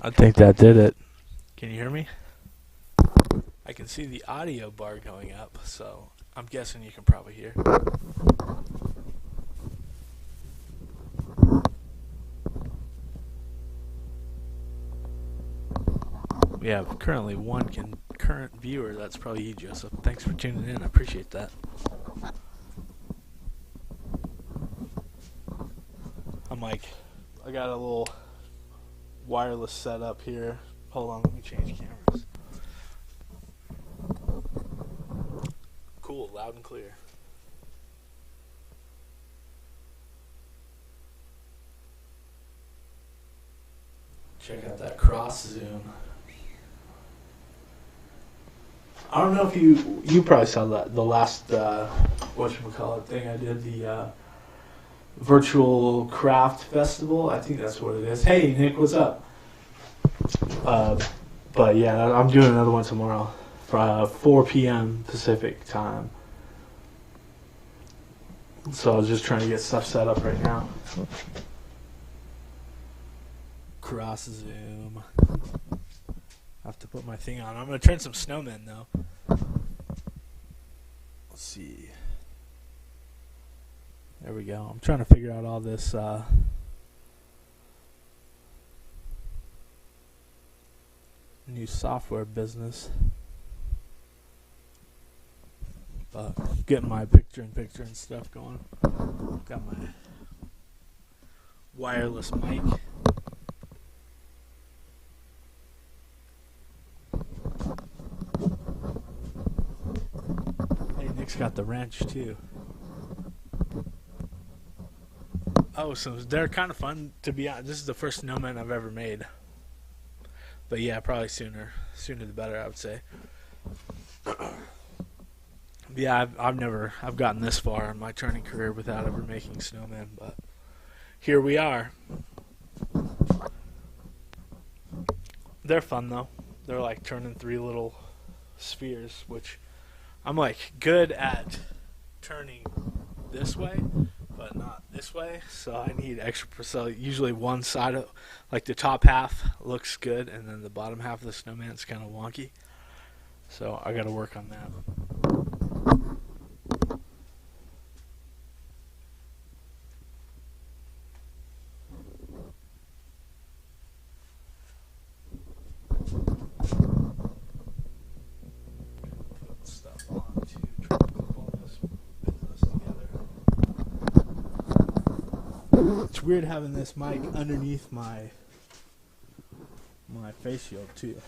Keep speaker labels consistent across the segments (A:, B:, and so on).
A: I think that did it. Can you hear me? I can see the audio bar going up, so I'm guessing you can probably hear. We have currently one current viewer. That's probably you, Joseph. Thanks for tuning in. I appreciate that. I got a little wireless setup here. Hold on, let me change cameras. Cool, loud and clear. Check out that cross zoom. I don't know if you probably saw the last whatchamacallit thing I did, the virtual craft festival. I think that's what it is. Hey Nick, what's up? But yeah, I'm doing another one tomorrow for 4 p.m. Pacific time. So I was just trying to get stuff set up right now. Cross zoom. I have to put my thing on. I'm going to turn some snowmen though. Let's see. There we go. I'm trying to figure out all this new software business. Getting my picture-in-picture and stuff going. Got my wireless mic. Hey, Nick's got the wrench too. Oh, so they're kind of fun to be honest. This is the first snowman I've ever made. But yeah, probably sooner the better, I would say. Yeah, I've gotten this far in my turning career without ever making snowmen, but here we are. They're fun though. They're like turning 3 little spheres, which I'm like good at turning this way, but not this way, so I need extra. So usually one side of, like the top half looks good, and then the bottom half of the snowman's kind of wonky. So I got to work on that. Put stuff on to try to put all this business together. It's weird having this mic underneath my face shield too.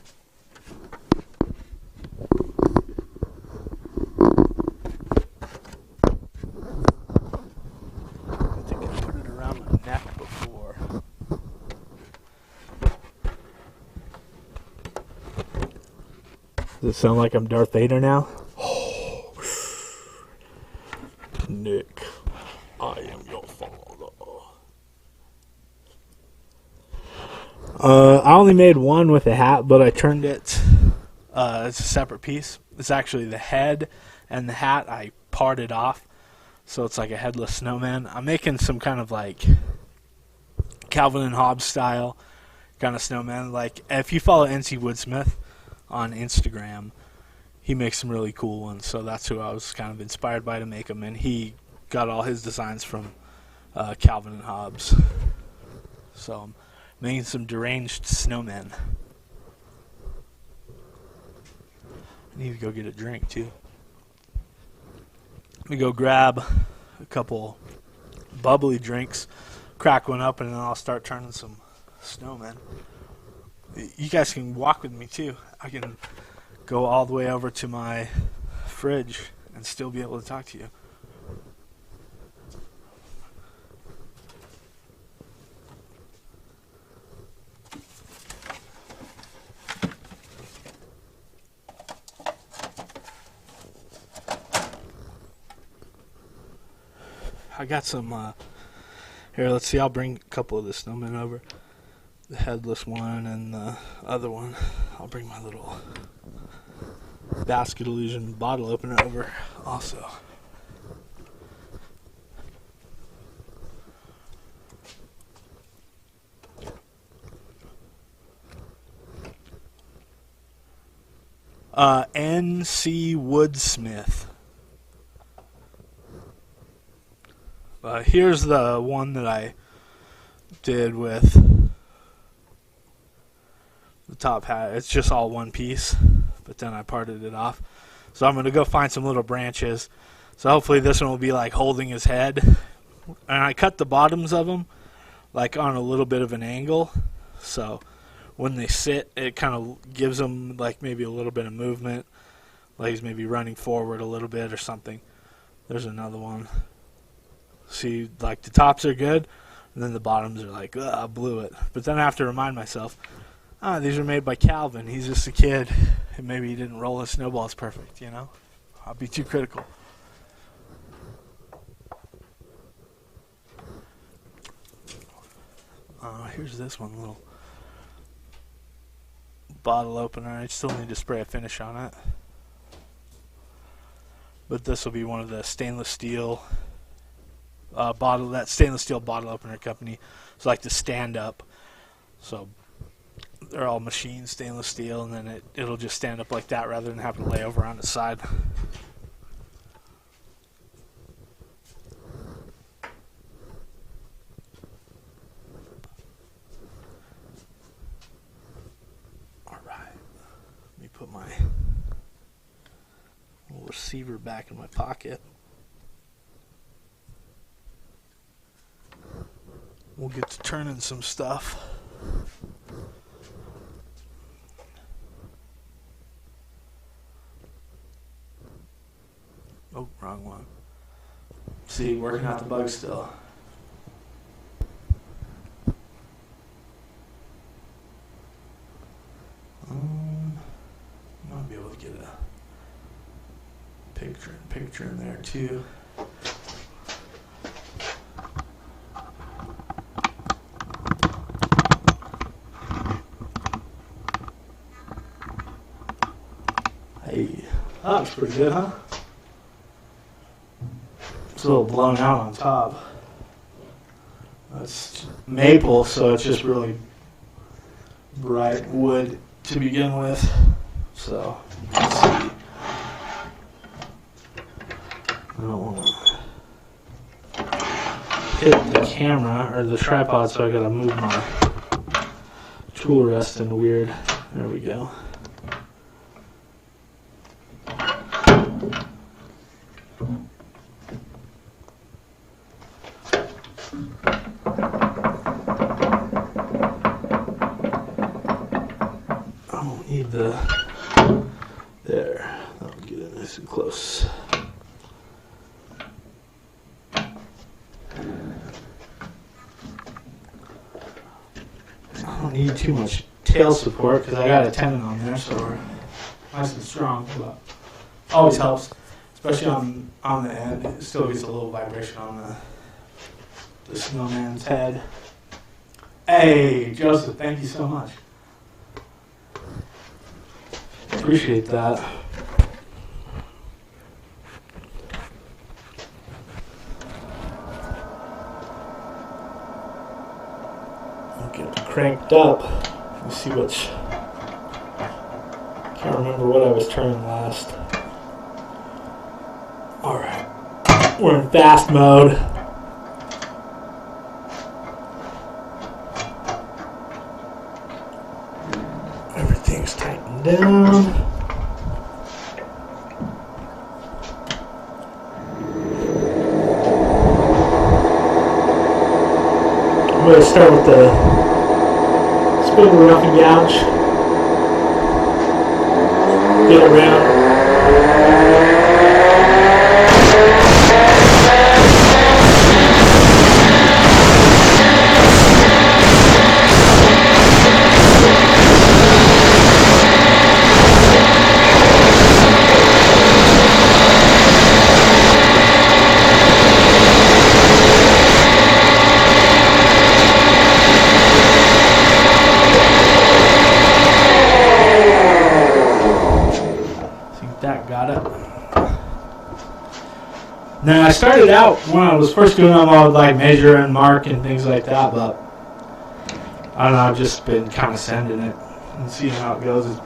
A: I think I put it around my neck before. Does it sound like I'm Darth Vader now? Nick, I am your father. I only made one with a hat, but I turned it. It's a separate piece. It's actually the head and the hat I parted off, so it's like a headless snowman. I'm making some kind of like Calvin and Hobbes style kind of snowman. Like if you follow NC Woodsmith on Instagram, he makes some really cool ones. So that's who I was kind of inspired by to make them, and he got all his designs from Calvin and Hobbes. So I'm making some deranged snowmen. I need to go get a drink too. Let me go grab a couple bubbly drinks, crack one up, and then I'll start turning some snowmen. You guys can walk with me too. I can go all the way over to my fridge and still be able to talk to you. I got some, here, let's see, I'll bring a couple of the snowmen over. The headless one and the other one. I'll bring my little Basket Illusion bottle opener over also. NC Woodsmith. Here's the one that I did with the top hat. It's just all one piece, but then I parted it off. So I'm going to go find some little branches. So hopefully this one will be like holding his head. And I cut the bottoms of them like on a little bit of an angle. So when they sit, it kind of gives them like maybe a little bit of movement. Like he's maybe running forward a little bit or something. There's another one. See, like the tops are good, and then the bottoms are like, ugh, I blew it. But then I have to remind myself, these are made by Calvin. He's just a kid, and maybe he didn't roll his snowballs perfect, you know? I'll be too critical. Here's this one, little bottle opener. I still need to spray a finish on it. But this will be one of the stainless steel stainless steel bottle opener company. It's like the stand up. So they're all machined stainless steel, and then it'll just stand up like that rather than having to lay over on its side. Put my little receiver back in my pocket. We'll get to turning some stuff. Oh, wrong one. See, working out the bug still. Might be able to get a picture in there too. Hey, that looks pretty good, huh? It's a little blown out on top. That's maple, so it's just really bright wood to begin with. So, let's see. I don't want to hit the camera or the tripod, so I gotta move my tool rest in weird. There we go. I don't need the. There, that'll get it nice and close. I don't need too much tail support because I got a tenon on there, so we're nice and strong. But always helps, especially on the end. It still gets a little vibration on the snowman's head. Hey, Joseph, thank you so much. Appreciate that. I'll get it cranked up. Let's see which. Can't remember what I was turning last. Alright. We're in fast mode. Everything's tightened down. I'm going to start with the spin the rough and gouge. Get around. Now, I started out when I was first doing them, I would like measure and mark and things like that, but I don't know, I've just been kind of sending it and seeing how it goes. It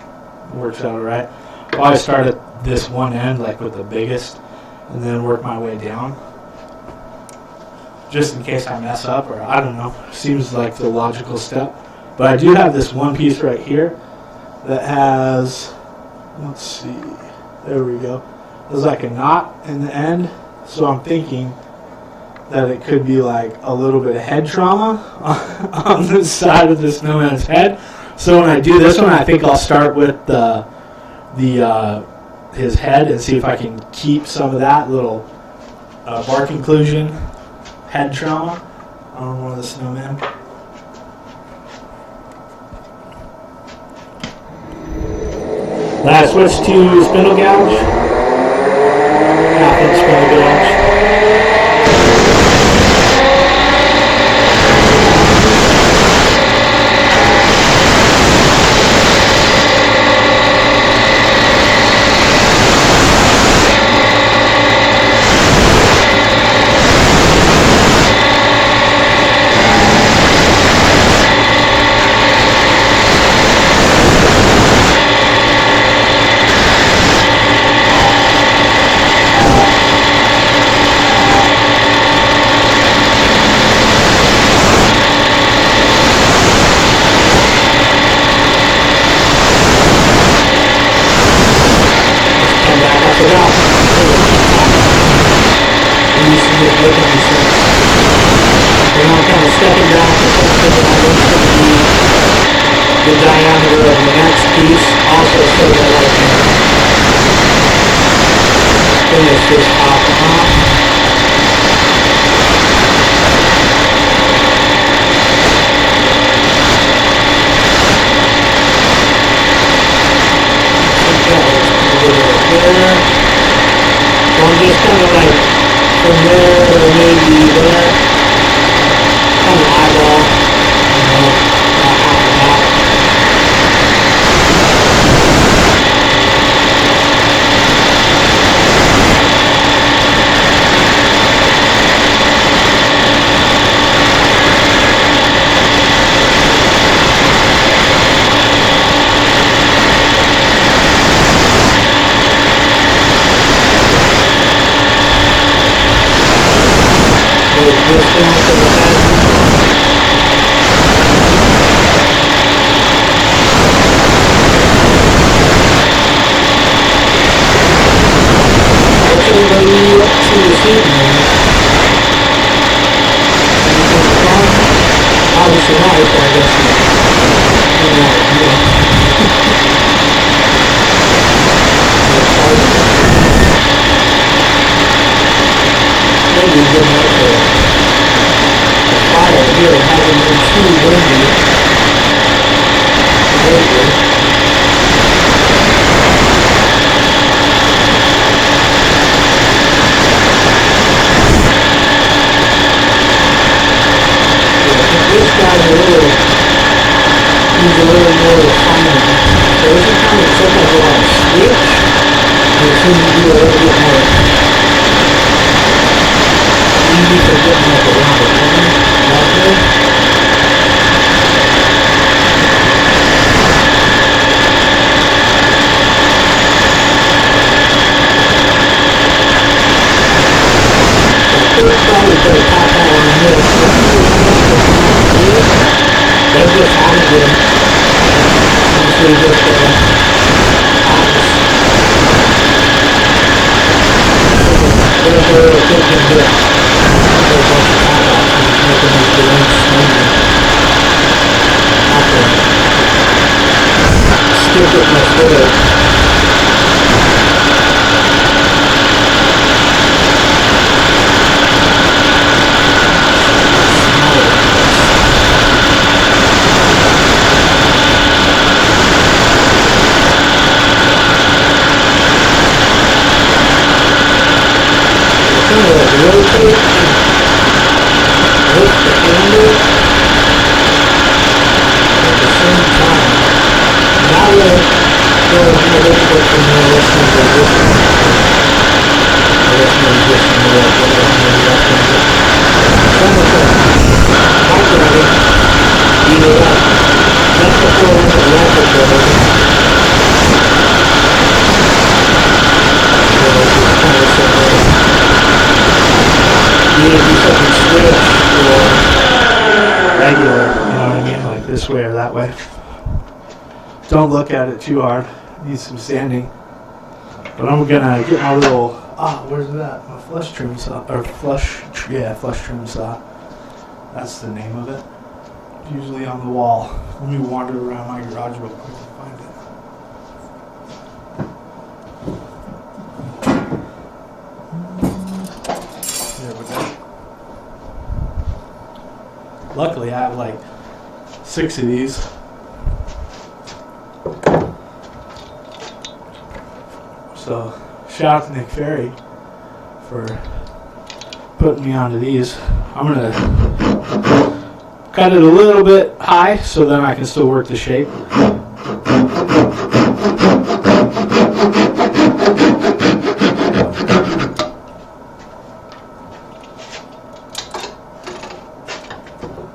A: works out alright. I'll always start at this one end, like with the biggest, and then work my way down. Just in case I mess up, or I don't know. Seems like the logical step. But I do have this one piece right here that has, let's see, there we go. There's like a knot in the end, so I'm thinking that it could be like a little bit of head trauma on the side of the snowman's head. So when I do this one, I think I'll start with his head and see if I can keep some of that little bark inclusion head trauma on one of the snowmen. Then I switch to spindle gouge. Half-inch spindle gouge. The diameter of the next piece also so that I can finish this top off. So I'm just kind of like from there or maybe there, kind of eyeball, you know, not half and half. Obviously not, I guess. Maybe a good night for the fire here. It hasn't been too windy lately. This guy's he's a little more refined. So this is kind of sometimes a lot of switch, and it seems to be a little bit more easy for getting like around the corner. That way. So first probably put a top hat on this. That's just how to do it. Obviously just tops. Whatever it can do. There's a bunch of top hats. either, you know what I mean, like this way or that way. Don't look at it too hard. Needs some sanding. But I'm gonna get my little, where's that? My flush trim saw, or flush trim saw. That's the name of it. Usually on the wall. Let me wander around my garage real quick and find it. There we go. Luckily, I have like 6 of these. So, shout out to Nick Ferry for putting me onto these. I'm going to cut it a little bit high so then I can still work the shape.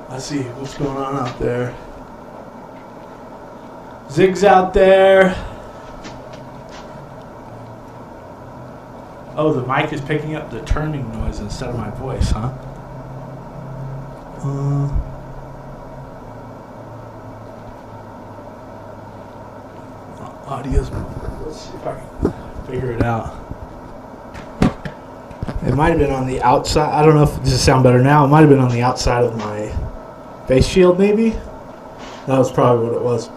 A: Let's see what's going on out there. Zig's out there. Oh, the mic is picking up the turning noise instead of my voice, huh? Audio's. Let's see if I can figure it out. It might have been on the outside. I don't know if does it sound better now. It might have been on the outside of my face shield, maybe. That was probably what it was.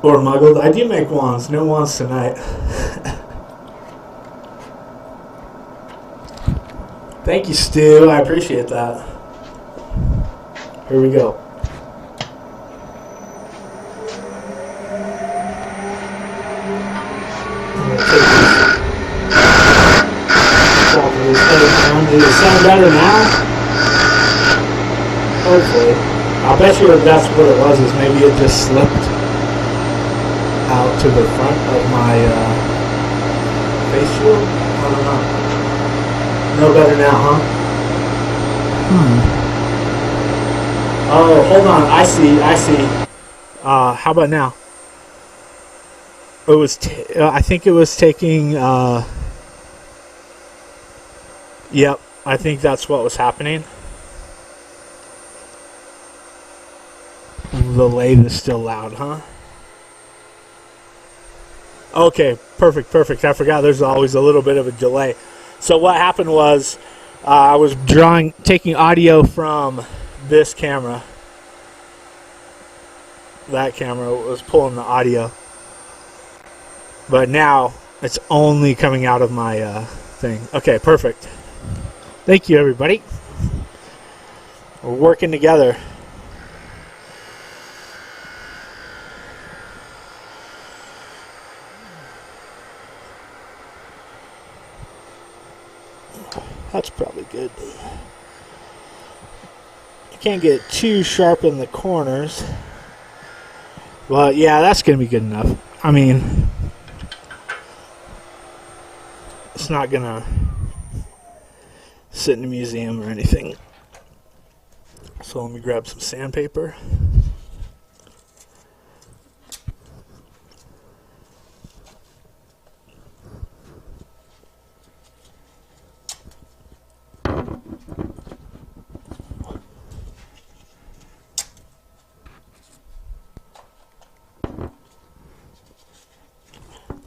A: Or muggled. I do make wands. No wands tonight. Thank you, Stu. I appreciate that. Here we go. Does it sound better now? Hopefully. I'll bet you that's what it was, is maybe it just slipped out to the front of my face shield? I don't know. No better now, huh? Oh, hold on. I see. How about now? It was. I think it was taking. Yep, I think that's what was happening. The lathe is still loud, huh? Okay, perfect. I forgot there's always a little bit of a delay. So what happened was I was taking audio from this camera. That camera was pulling the audio. But now it's only coming out of my thing. Okay, perfect. Thank you, everybody. We're working together. That's probably good. I can't get too sharp in the corners. But yeah, that's going to be good enough. I mean, it's not going to sit in a museum or anything. So let me grab some sandpaper.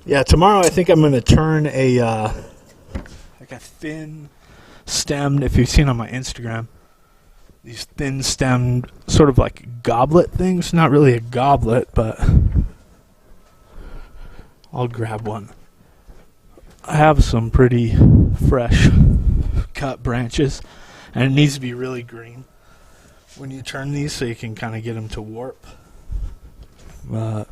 A: Yeah, tomorrow I think I'm going to turn a like a thin stemmed, if you've seen on my Instagram, these thin stemmed sort of like goblet things. Not really a goblet, but I'll grab one. I have some pretty fresh cut branches, and it needs to be really green when you turn these so you can kind of get them to warp. But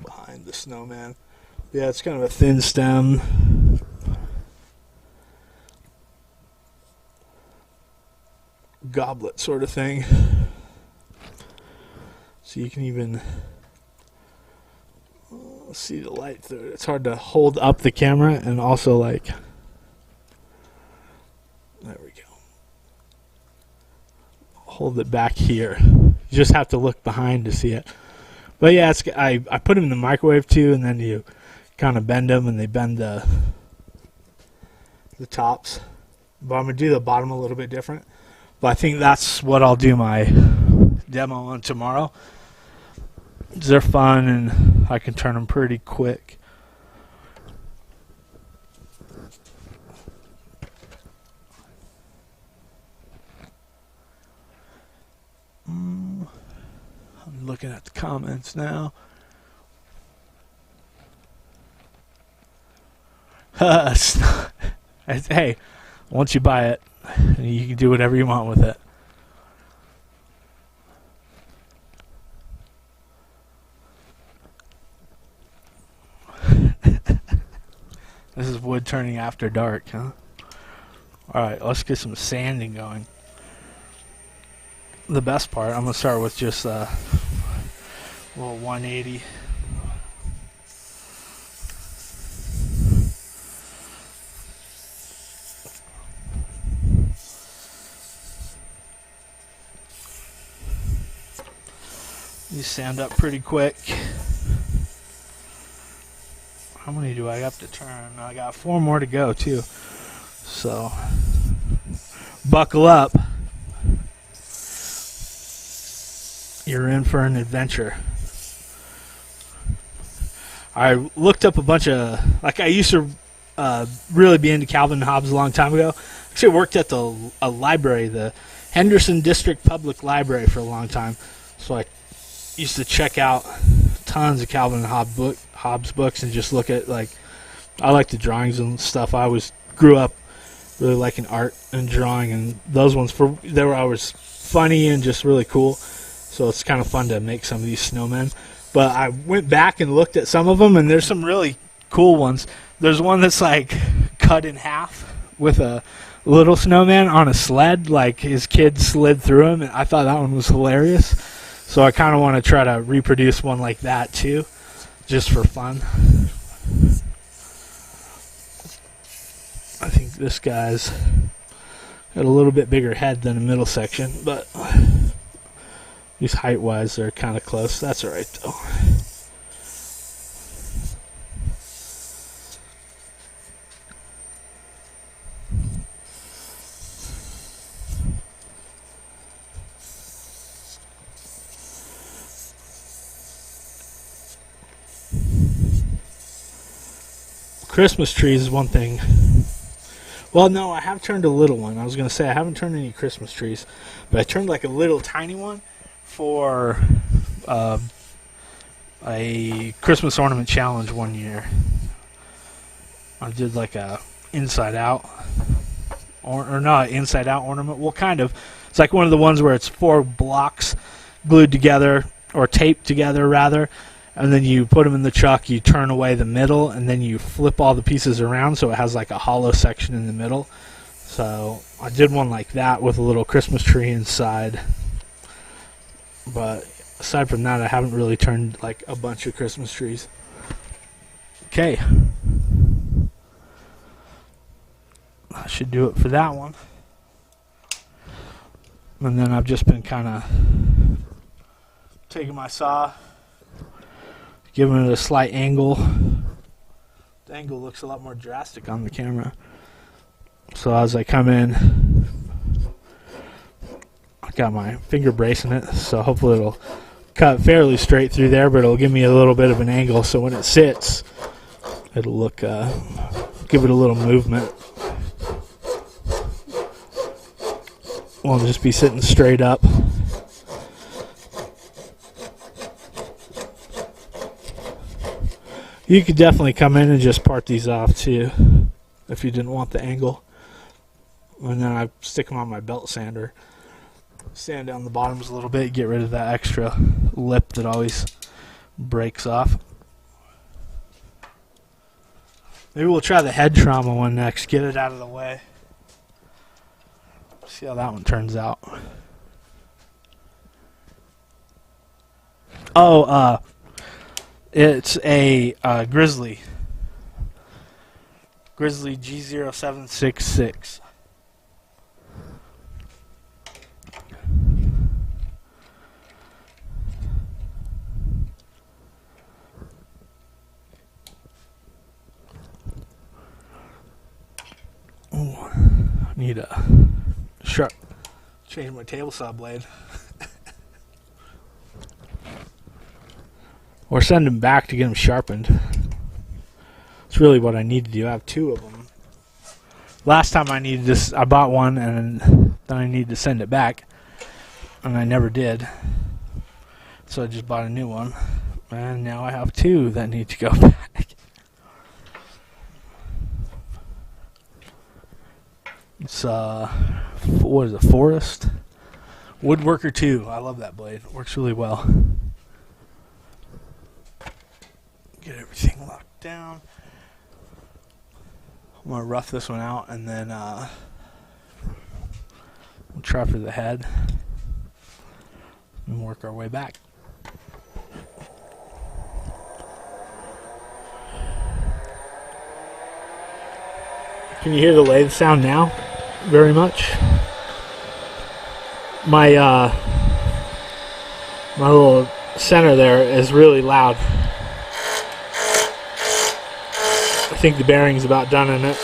A: behind the snowman. Yeah, it's kind of a thin stem. Goblet sort of thing. So you can even see the light through it. It's hard to hold up the camera and also like, there we go. Hold it back here. You just have to look behind to see it. But yeah, I put them in the microwave too, and then you kind of bend them, and they bend the tops. But I'm going to do the bottom a little bit different. But I think that's what I'll do my demo on tomorrow. They're fun, and I can turn them pretty quick. I'm looking at the comments now. Hey, once you buy it, you can do whatever you want with it. This is wood turning after dark, huh? Alright, let's get some sanding going. The best part, I'm going to start with just a little 180. You sand up pretty quick. How many do I have to turn? I got 4 more to go too. So buckle up. You're in for an adventure. I looked up a bunch of, like, I used to really be into Calvin and Hobbes a long time ago. Actually, I worked at a library, the Henderson District Public Library, for a long time. So I used to check out tons of Calvin and Hobbes books and just look at, like, I like the drawings and stuff. I always grew up really liking art and drawing, and those ones they were always funny and just really cool. So it's kind of fun to make some of these snowmen. But I went back and looked at some of them, and there's some really cool ones. There's one that's like cut in half with a little snowman on a sled, like his kid slid through him, and I thought that one was hilarious. So I kind of want to try to reproduce one like that too, just for fun. I think this guy's got a little bit bigger head than the middle section, but these height-wise they're kind of close. That's all right though. Christmas trees is one thing. Well, no, I have turned a little one. I was going to say I haven't turned any Christmas trees, but I turned like a little tiny one for a Christmas ornament challenge one year. I did like a inside out or not inside out ornament. Well, kind of. It's like one of the ones where it's 4 blocks glued together, or taped together rather, and then you put them in the chuck, you turn away the middle, and then you flip all the pieces around so it has like a hollow section in the middle. So I did one like that with a little Christmas tree inside. But aside from that, I haven't really turned like a bunch of Christmas trees. Okay. That should do it for that one. And then I've just been kind of taking my saw, giving it a slight angle. The angle looks a lot more drastic on the camera. So as I come in, I got my finger brace in it, so hopefully it'll cut fairly straight through there, but it'll give me a little bit of an angle, so when it sits, it'll look, give it a little movement. Won't just be sitting straight up. You could definitely come in and just part these off too, if you didn't want the angle. And then I stick them on my belt sander. Sand down the bottoms a little bit, get rid of that extra lip that always breaks off. Maybe we'll try the head trauma one next, get it out of the way. See how that one turns out. Oh, it's a Grizzly G0766. I need a change my table saw blade. Or send them back to get them sharpened. It's really what I need to do. I have 2 of them. Last time I needed this, I bought one and then I needed to send it back, and I never did. So I just bought a new one, and now I have 2 that need to go back. It's what is it? Forest Woodworker 2. I love that blade. It works really well. Get everything locked down. I'm gonna rough this one out, and then we'll try for the head and work our way back. Can you hear the lathe sound now? Very much. My my little center there is really loud. I think the bearing's about done in it.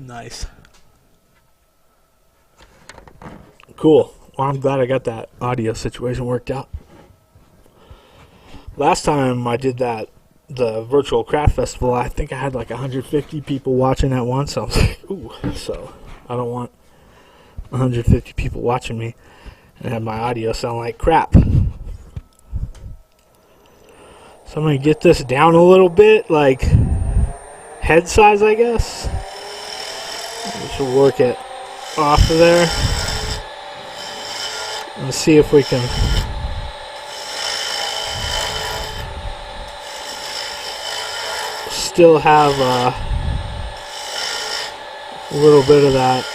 A: Nice. Cool. Well, I'm glad I got that audio situation worked out. Last time I did the virtual craft festival, I think I had like 150 people watching at once. I was like, ooh, so I don't want 150 people watching me and have my audio sound like crap. So I'm going to get this down a little bit, like head size, I guess. We should work it off of there and see if we can still have a little bit of that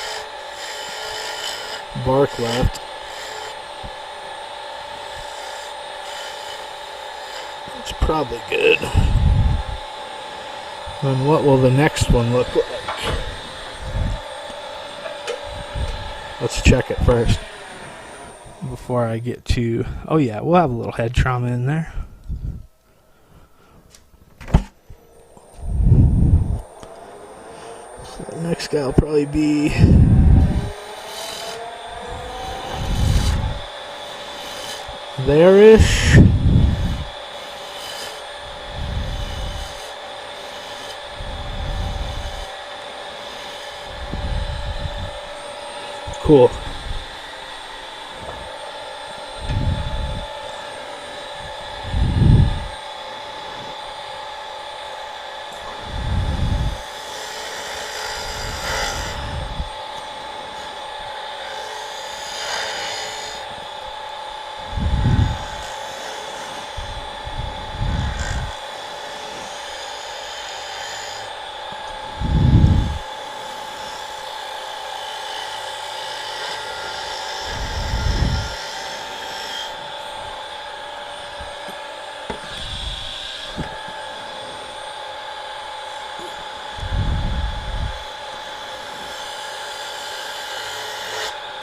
A: bark left. It's probably good. And what will the next one look like? Let's check it first before I get to... Oh yeah, we'll have a little head trauma in there. So the next guy will probably be... there-ish. Cool.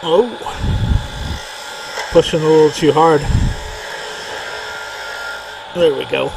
A: Oh, pushing a little too hard. There we go.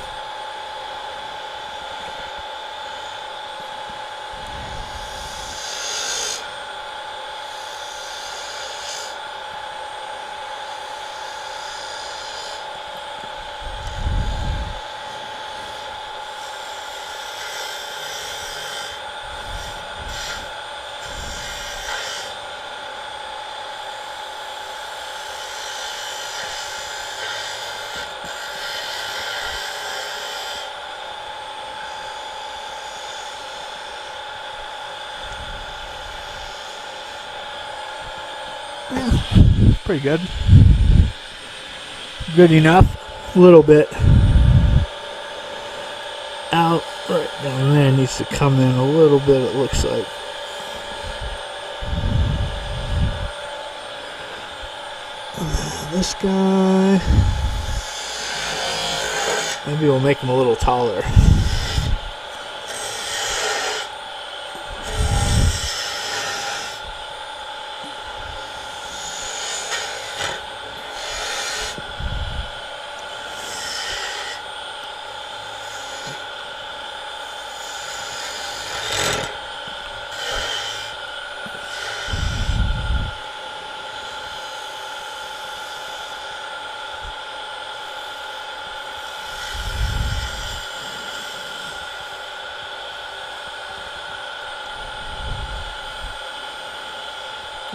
A: Pretty good. good enough. A little bit out right down there. Needs to come in a little bit, it looks like. This guy, maybe we'll make him a little taller.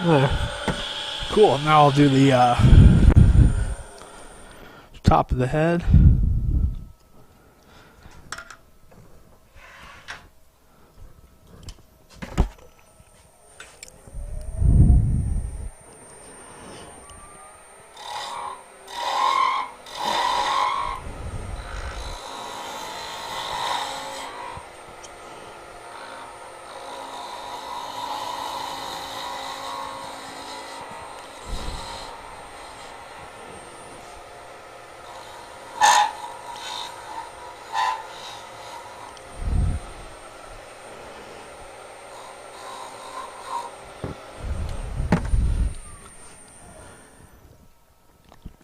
A: There. Cool. Now I'll do the top of the head.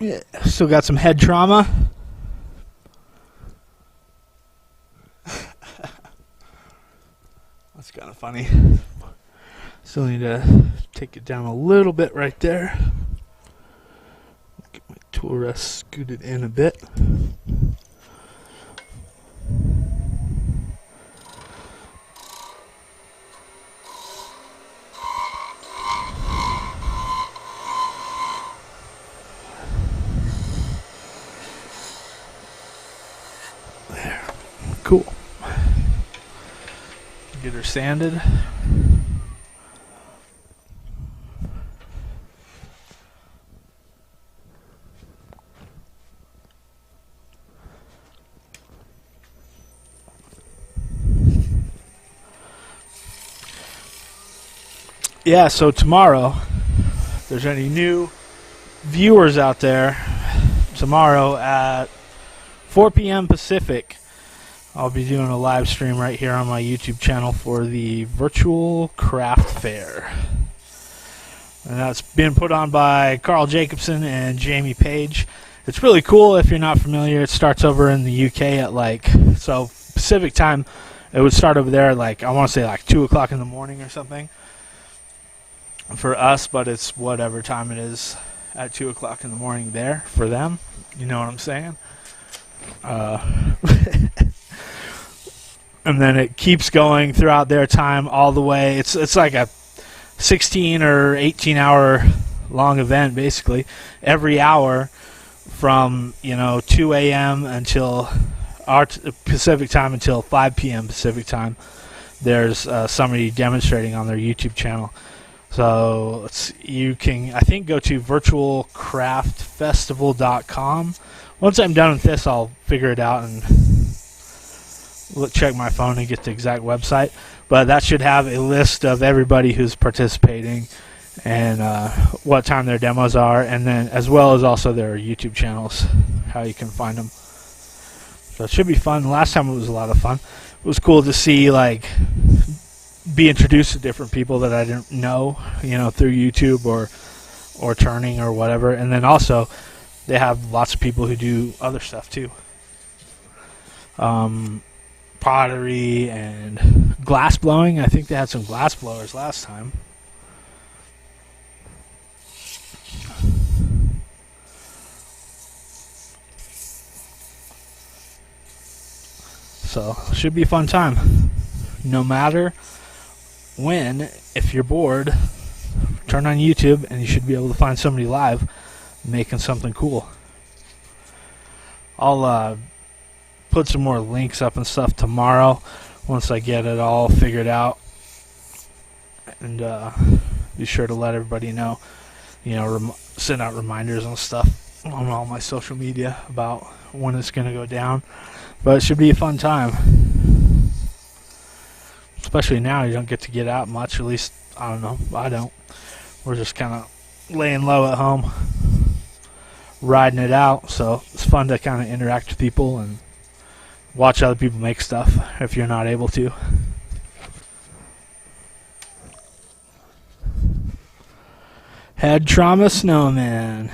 A: Yeah, still got some head trauma. That's kind of funny. Still need to take it down a little bit right there. Get my tool rest scooted in a bit. Cool. Get her sanded. Yeah, so tomorrow, if there's any new viewers out there, tomorrow at 4 p.m. Pacific, I'll be doing a live stream right here on my YouTube channel for the virtual craft fair. And that's been put on by Carl Jacobson and Jamie Page. It's really cool if you're not familiar. It starts over in the UK at so Pacific time, it would start over there at I want to say 2 o'clock in the morning or something for us, but it's whatever time it is at 2 o'clock in the morning there for them. You know what I'm saying? And then it keeps going throughout their time all the way. It's like a 16 or 18 hour long event basically. Every hour from 2 a.m. until our Pacific time until 5 p.m. Pacific time. There's somebody demonstrating on their YouTube channel. So you can, I think, go to virtualcraftfestival.com. Once I'm done with this, I'll figure it out and check my phone and get the exact website. But that should have a list of everybody who's participating and what time their demos are, and then as well as also their YouTube channels, how you can find them. So it should be fun. Last time it was a lot of fun. It was cool to see be introduced to different people that I didn't know, through YouTube or turning or whatever. And then also they have lots of people who do other stuff too. Pottery and glass blowing. I think they had some glass blowers last time. So should be a fun time. No matter when, if you're bored, turn on YouTube and you should be able to find somebody live making something cool. I'll put some more links up and stuff tomorrow once I get it all figured out, and be sure to let everybody know, send out reminders and stuff on all my social media about when it's going to go down. But it should be a fun time. Especially now, you don't get to get out much. At least, I don't know. I don't. We're just kind of laying low at home, riding it out. So it's fun to kind of interact with people and watch other people make stuff if you're not able to. Head trauma snowman.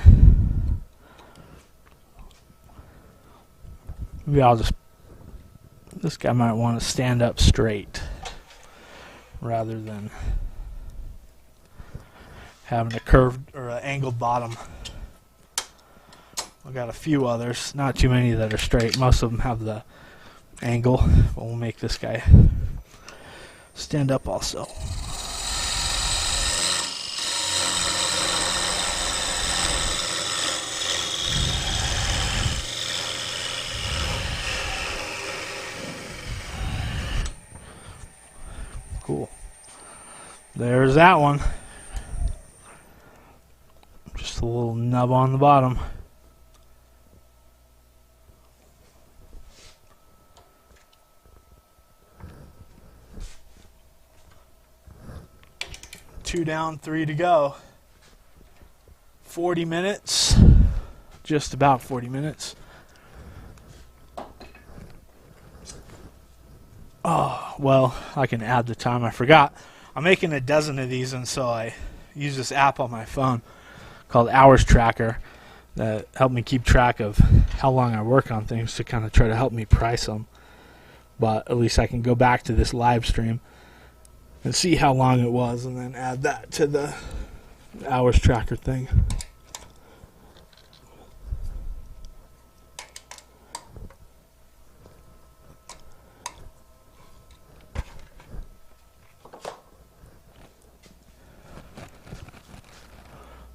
A: Maybe I'll just... This guy might want to stand up straight rather than having a curved or an angled bottom. I've got a few others, not too many that are straight. Most of them have the angle, but we'll make this guy stand up also. Cool. There's that one. Just a little nub on the bottom. Two down, 3 to go. 40 minutes. Just about 40 minutes. Oh, well, I can add the time. I forgot. I'm making a dozen of these, and so I use this app on my phone called Hours Tracker that helped me keep track of how long I work on things to kind of try to help me price them. But at least I can go back to this live stream and see how long it was and then add that to the Hours Tracker thing.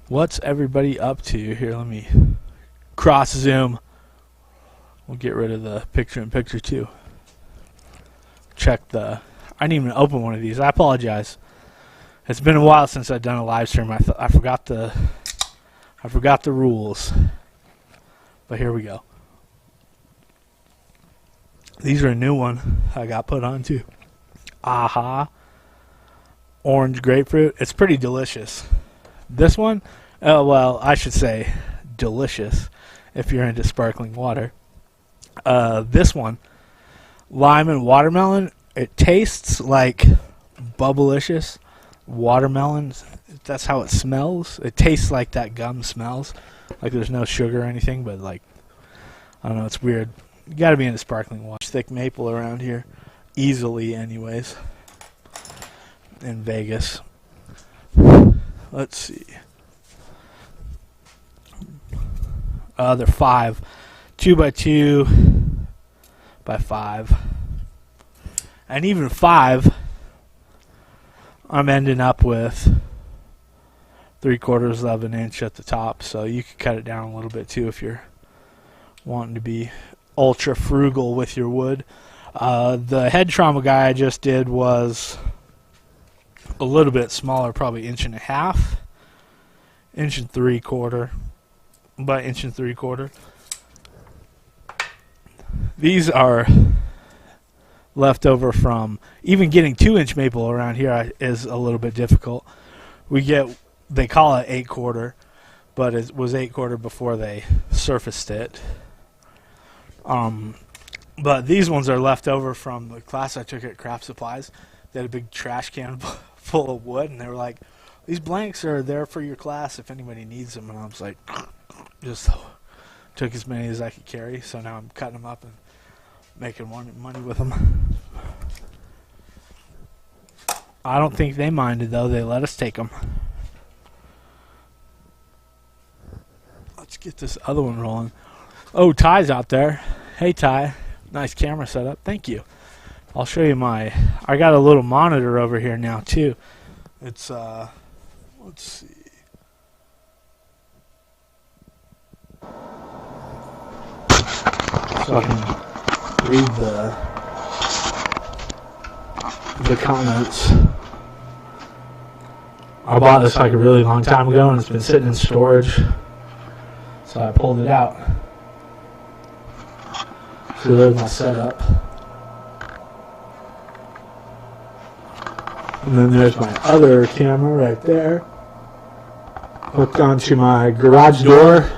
A: What's everybody up to? Here, let me cross zoom. We'll get rid of the picture-in-picture too. Check the... I didn't even open one of these. I apologize. It's been a while since I've done a live stream. I forgot the rules. But here we go. These are a new one I got put on too. Aha. Orange grapefruit. It's pretty delicious. This one, well, I should say delicious if you're into sparkling water. This one, lime and watermelon, it tastes like bubblicious watermelon. That's how it smells. It tastes like that gum smells. Like there's no sugar or anything, but like, I don't know, it's weird. You gotta be into sparkling water. Thick maple around here, easily anyways, in Vegas. Let's see. They're 5, 2 by 2 by 5, and even 5. I'm ending up with 3/4 of an inch at the top, so you could cut it down a little bit too if you're wanting to be ultra frugal with your wood. The head trauma guy I just did was a little bit smaller, probably 1.5 inches, 1.75 inches by 1.75 inches. These are left over from even getting 2-inch maple around here is a little bit difficult. They call it 8/4, but it was 8/4 before they surfaced it. But these ones are left over from the class I took at Craft Supplies. They had a big trash can full of wood, and they were like, these blanks are there for your class if anybody needs them. And I was like, just took as many as I could carry. So now I'm cutting them up and making money with them. I don't think they minded, though. They let us take them. Let's get this other one rolling. Oh, Ty's out there. Hey, Ty. Nice camera setup. Thank you. I'll show you I got a little monitor over here now, too. It's, let's see. So I can read the comments. I bought this like a really long time ago, and it's been sitting in storage So I pulled it out. So there's my setup. And then there's my other camera right there, hooked onto my garage door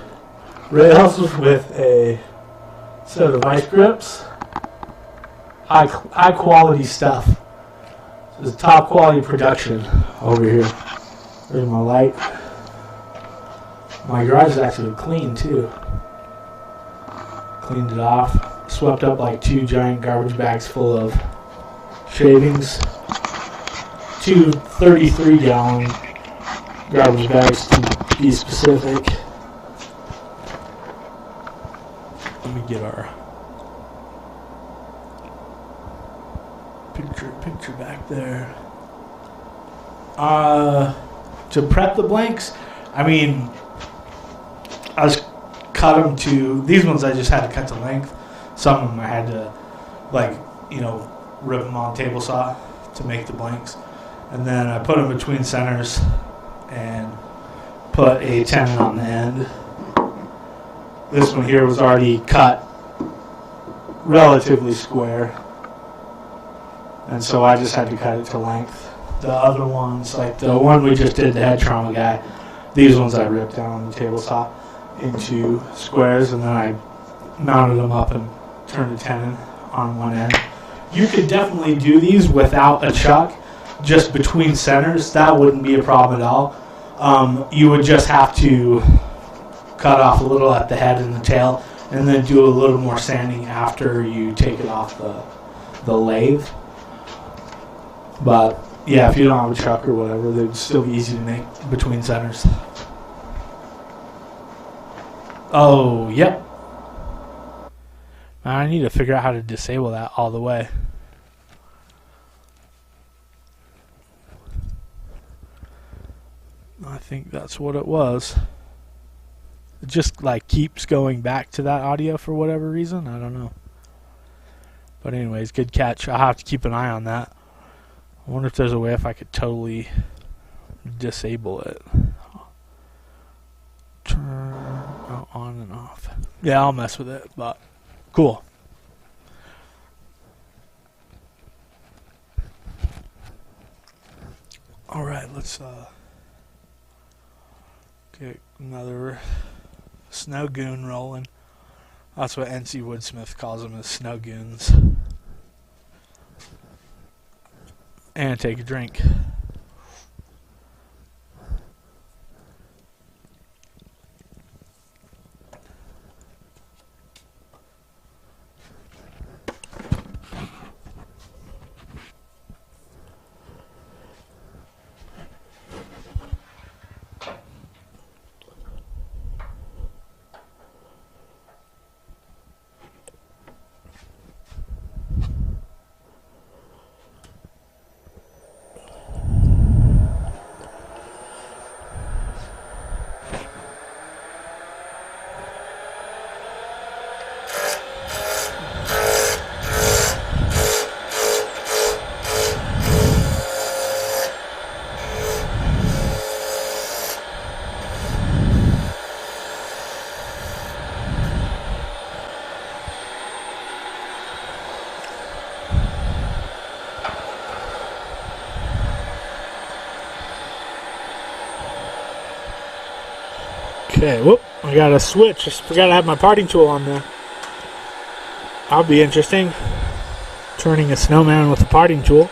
A: rails with a set of vice grips. High quality stuff. This is top quality production over here. There's my light. My garage is actually clean too. Cleaned it off. Swept up like 2 giant garbage bags full of shavings. 2 33-gallon garbage bags to be specific. Let me get our picture back there. To prep the blanks, I mean, I just cut them to, these ones I just had to cut to length. Some of them I had to, like, you know, rip them on table saw to make the blanks. And then I put them between centers and put a tenon on the end. This one here was already cut relatively square, and so I just had to cut it to length. The other ones, like the one we just did, the head trauma guy, these ones I ripped down on the table saw into squares, and then I mounted them up and turned a tenon on one end. You could definitely do these without a chuck, just between centers. That wouldn't be a problem at all. You would just have to cut off a little at the head and the tail, and then do a little more sanding after you take it off the lathe. But yeah, if you don't have a chuck or whatever, they'd still be easy to make between centers. Oh, yep. I need to figure out how to disable that all the way. I think that's what it was. It just like keeps going back to that audio for whatever reason. I don't know. But anyways, good catch. I'll have to keep an eye on that. I wonder if there's a way if I could totally disable it. Turn on and off. Yeah, I'll mess with it, but cool. Alright, let's get another snow goon rolling. That's what NC Woodsmith calls them, is snow goons. And take a drink. Okay, whoop, I got a switch. Just forgot to have my parting tool on there. That'll be interesting. Turning a snowman with a parting tool.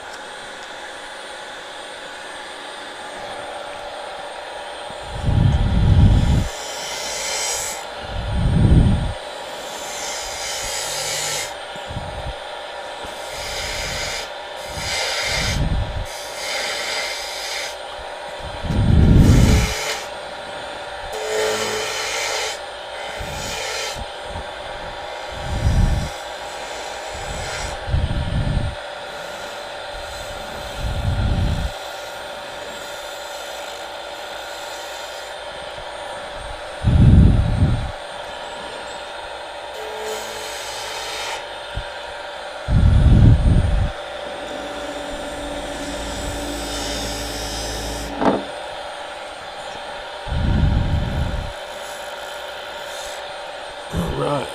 A: Right.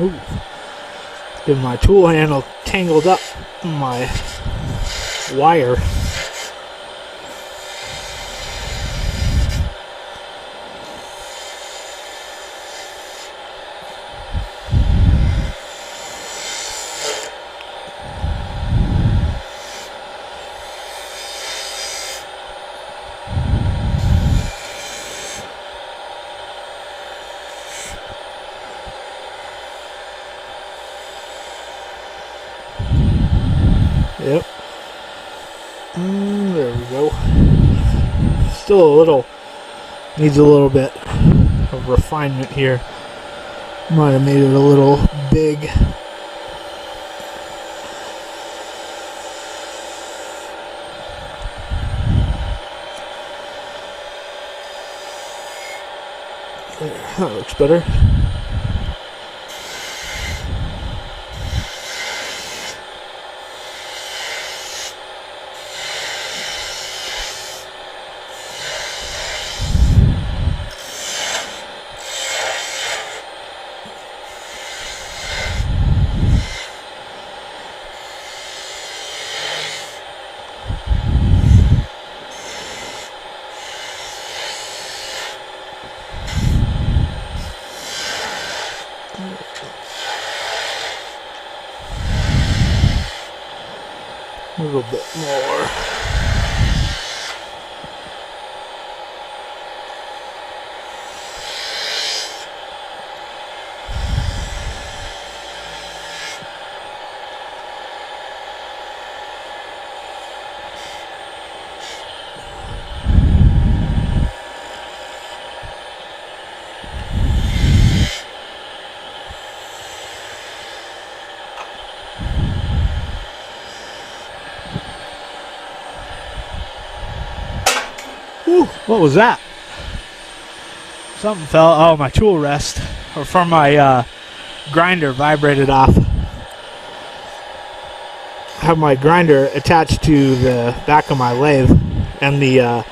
A: Ooh. Get my tool handle tangled up in my wire. Yep. There we go. Still needs a little bit of refinement here. Might have made it a little big. There, that looks better. A little bit more. Whew, what was that? Something fell. Oh, my tool rest, or from my grinder, vibrated off. I have my grinder attached to the back of my lathe, and the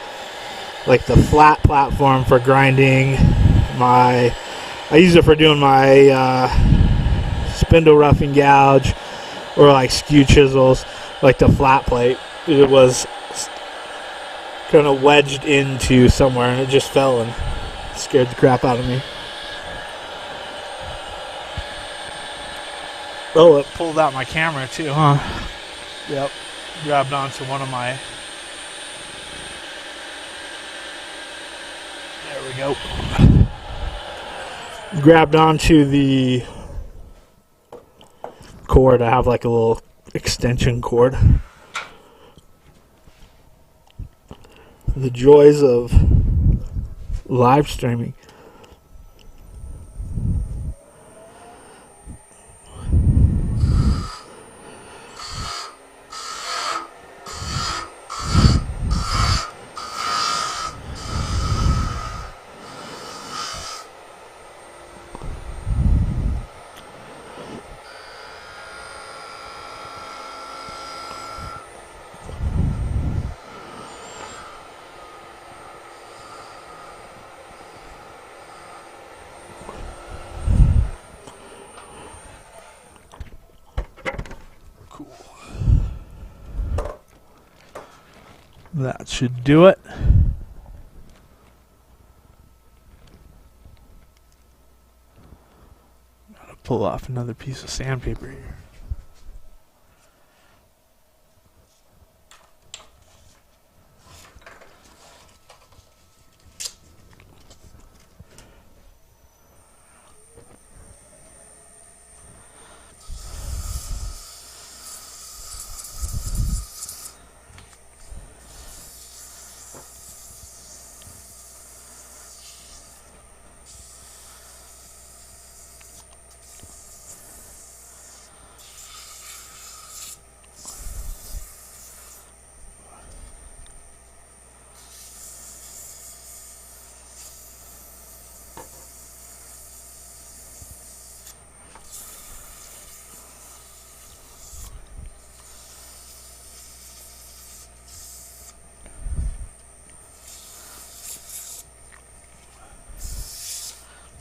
A: like the flat platform for grinding. I use it for doing my spindle roughing gouge, or like skew chisels, like the flat plate. It was kind of wedged into somewhere, and it just fell and scared the crap out of me. Oh, it pulled out my camera too, huh? Yep. Grabbed onto one of my... There we go. Grabbed onto the cord. I have like a little extension cord. The joys of live streaming. That should do it. Gotta pull off another piece of sandpaper here.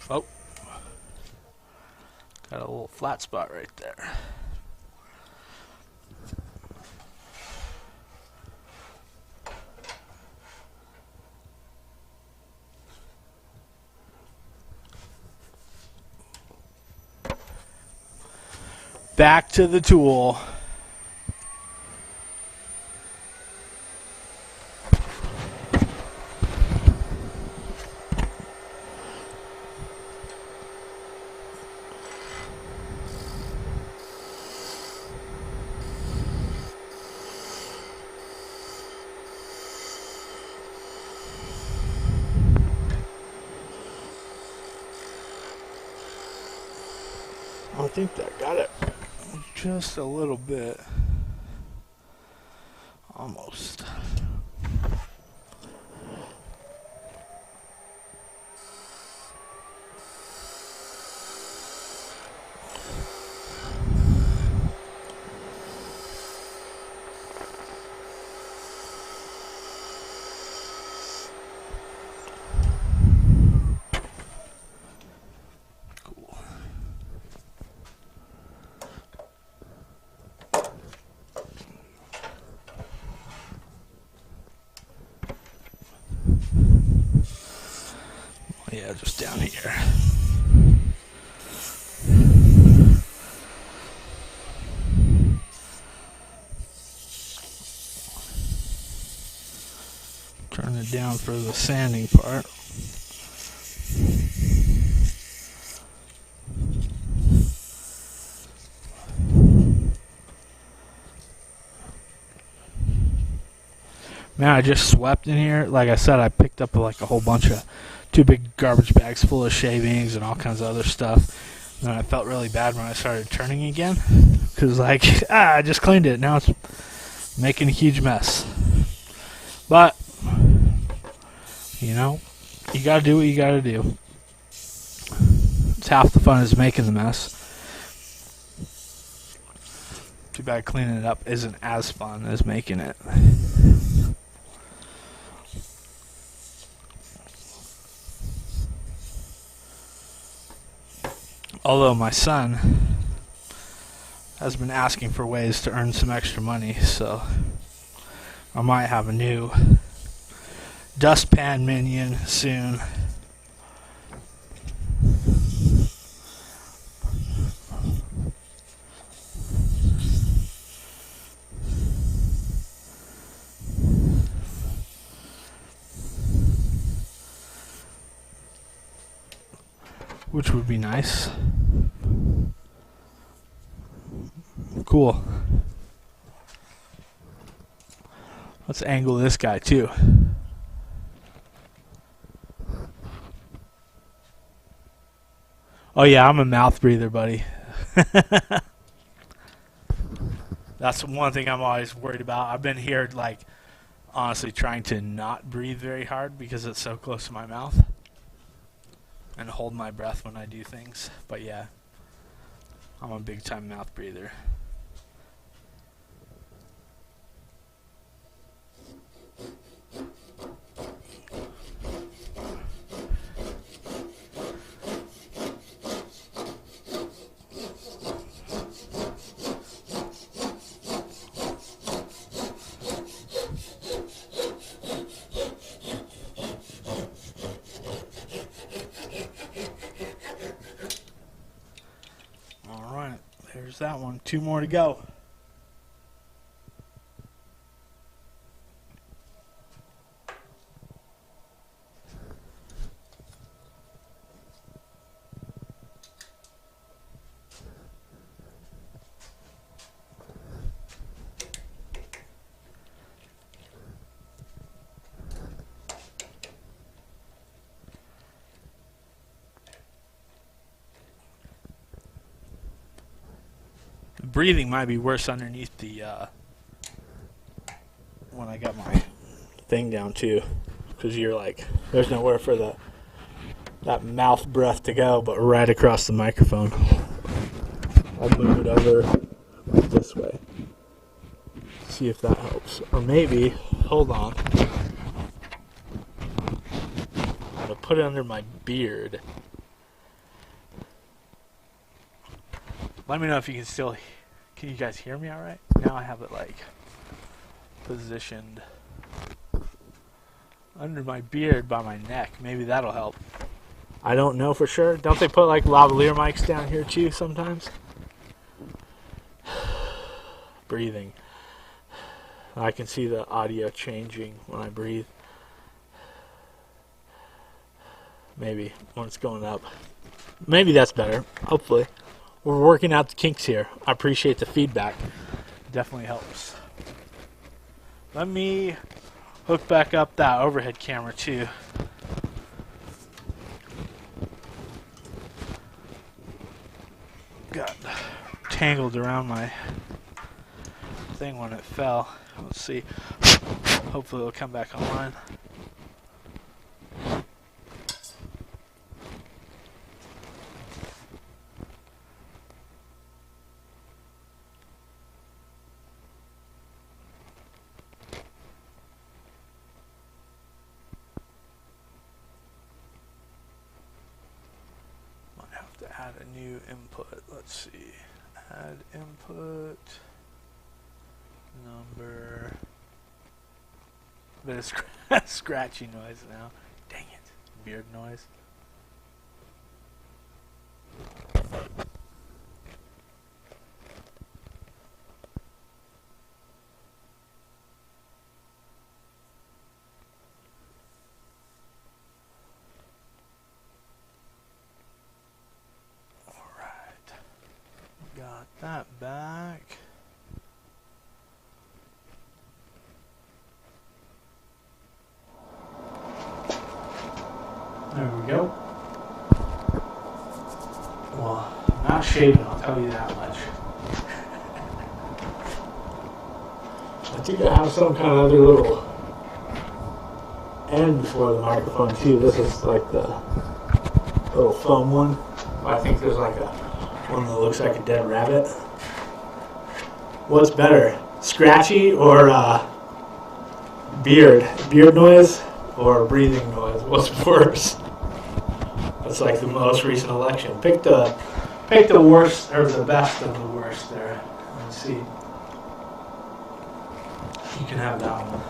A: Oh, Got a little flat spot right there. Back to the tool. I think that got it just a little bit. Almost. Yeah, just down here. Turn it down for the sanding part. Man, I just swept in here. Like I said, I picked up like a whole bunch of 2 big garbage bags full of shavings and all kinds of other stuff. And I felt really bad when I started turning again. Because, like, I just cleaned it. Now it's making a huge mess. But, you know, you gotta do what you gotta do. It's half the fun is making the mess. Too bad cleaning it up isn't as fun as making it. Although my son has been asking for ways to earn some extra money, so I might have a new dustpan minion soon. Which would be nice. Cool. Let's angle this guy too. Oh yeah, I'm a mouth breather, buddy. That's one thing I'm always worried about. I've been here, like, honestly trying to not breathe very hard because it's so close to my mouth. And hold my breath when I do things. But yeah, I'm a big time mouth breather. There's that one. 2 more to go. Breathing might be worse underneath the when I got my thing down too, because you're like, there's nowhere for that mouth breath to go but right across the microphone. I'll move it over this way, see if that helps. Or maybe, hold on, I'm gonna put it under my beard. Let me know if you can still. Can you guys hear me all right? Now I have it like positioned under my beard by my neck. Maybe that'll help. I don't know for sure. Don't they put like lavalier mics down here too sometimes? Breathing. I can see the audio changing when I breathe. Maybe when it's going up. Maybe that's better. Hopefully. We're working out the kinks here. I appreciate the feedback. Definitely helps. Let me hook back up that overhead camera too. Got tangled around my thing when it fell. Let's see. Hopefully it'll come back online. Add a new input. Let's see. Add input number. Bit of scratchy noise now. Dang it. Beard noise. Got that back. There we go. Well, I'm not shaving, I'll tell you that much. I think I have some kind of other little end for the microphone too. This is like the little foam one. I think there's like a one that looks like a dead rabbit. What's better, scratchy or beard noise or breathing noise? What's worse? That's like the most recent election. Pick the worst or the best of the worst there. Let's see. You can have that one.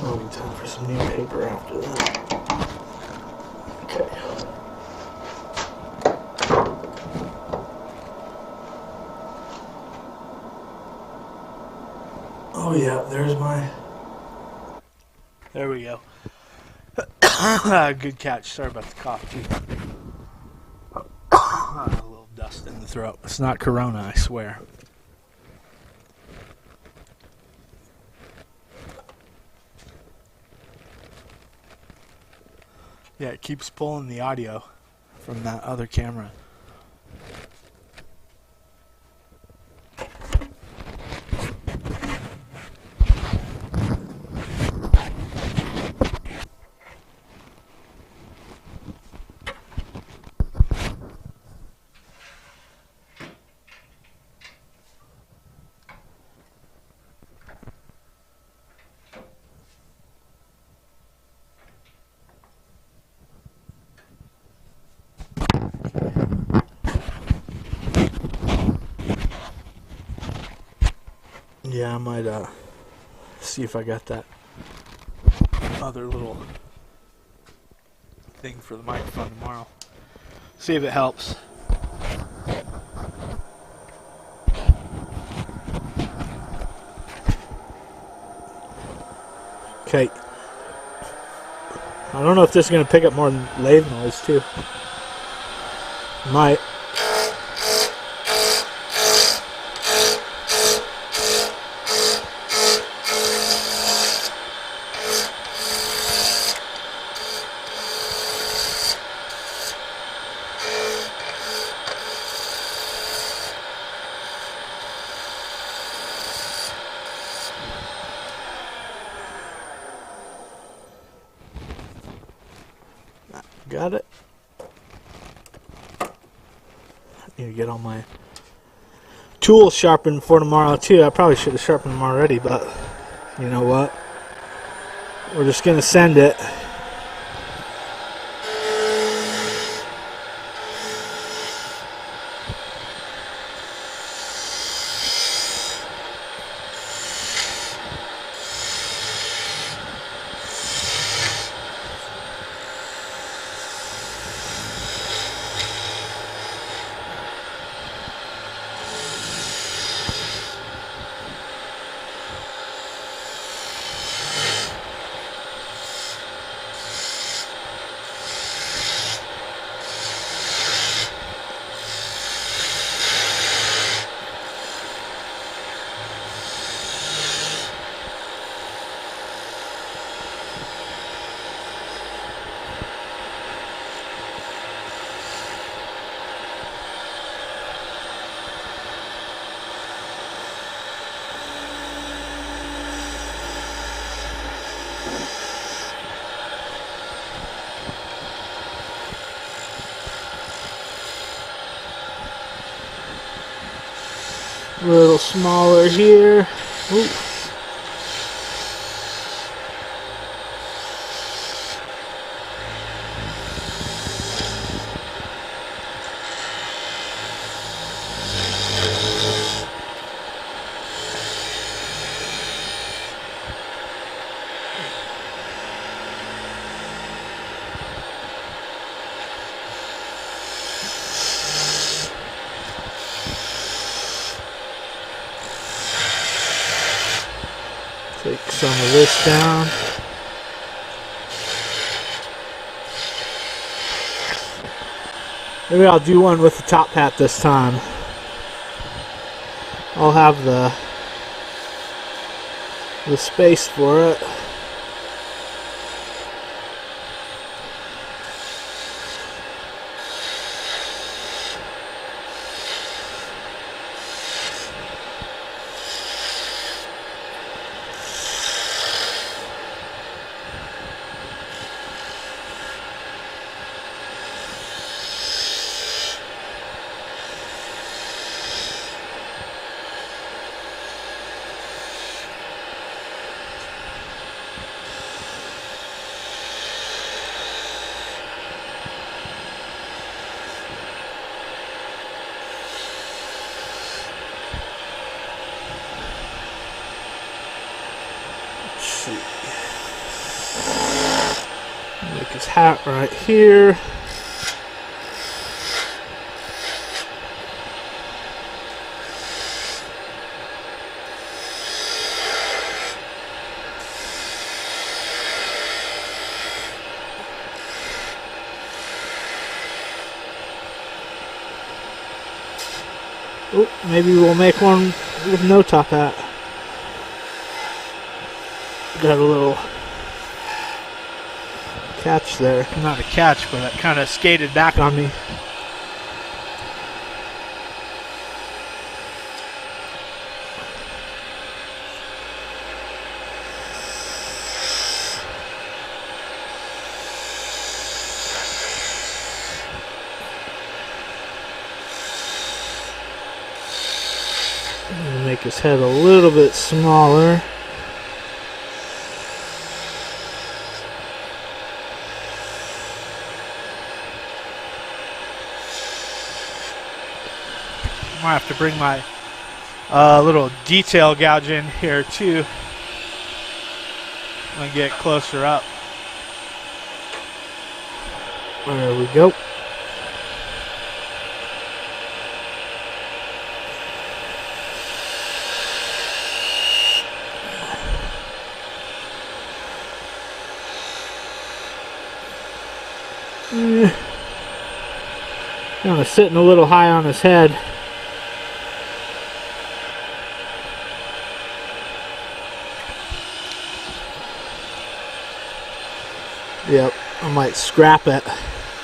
A: There'll be time for some new paper after that. Okay. Oh yeah, there's my... There we go. Good catch. Sorry about the cough too. A little dust in the throat. It's not corona, I swear. Yeah, it keeps pulling the audio from that other camera. Yeah, I might see if I got that other little thing for the microphone tomorrow. See if it helps. Okay. I don't know if this is going to pick up more lathe noise too. Might. Got it. Need to get all my tools sharpened for tomorrow too. I probably should have sharpened them already, but you know what? We're just gonna send it. A little smaller here. Ooh. Take some of this down. Maybe I'll do one with the top hat this time. I'll have the space for it. Make his hat right here. Oh, maybe we'll make one with no top hat. Got a little catch there. Not a catch, but it kind of skated back on me. Make his head a little bit smaller. I might have to bring my little detail gouge in here too and get closer up. There we go. Kind of sitting a little high on his head. Yep, I might scrap it.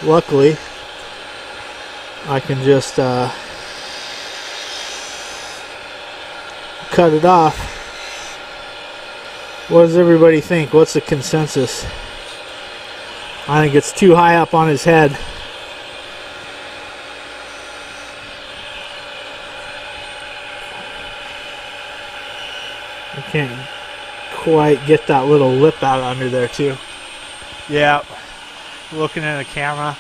A: Luckily, I can just cut it off. What does everybody think? What's the consensus? I think it's too high up on his head. I can't quite get that little lip out under there too. Yeah, looking at the camera,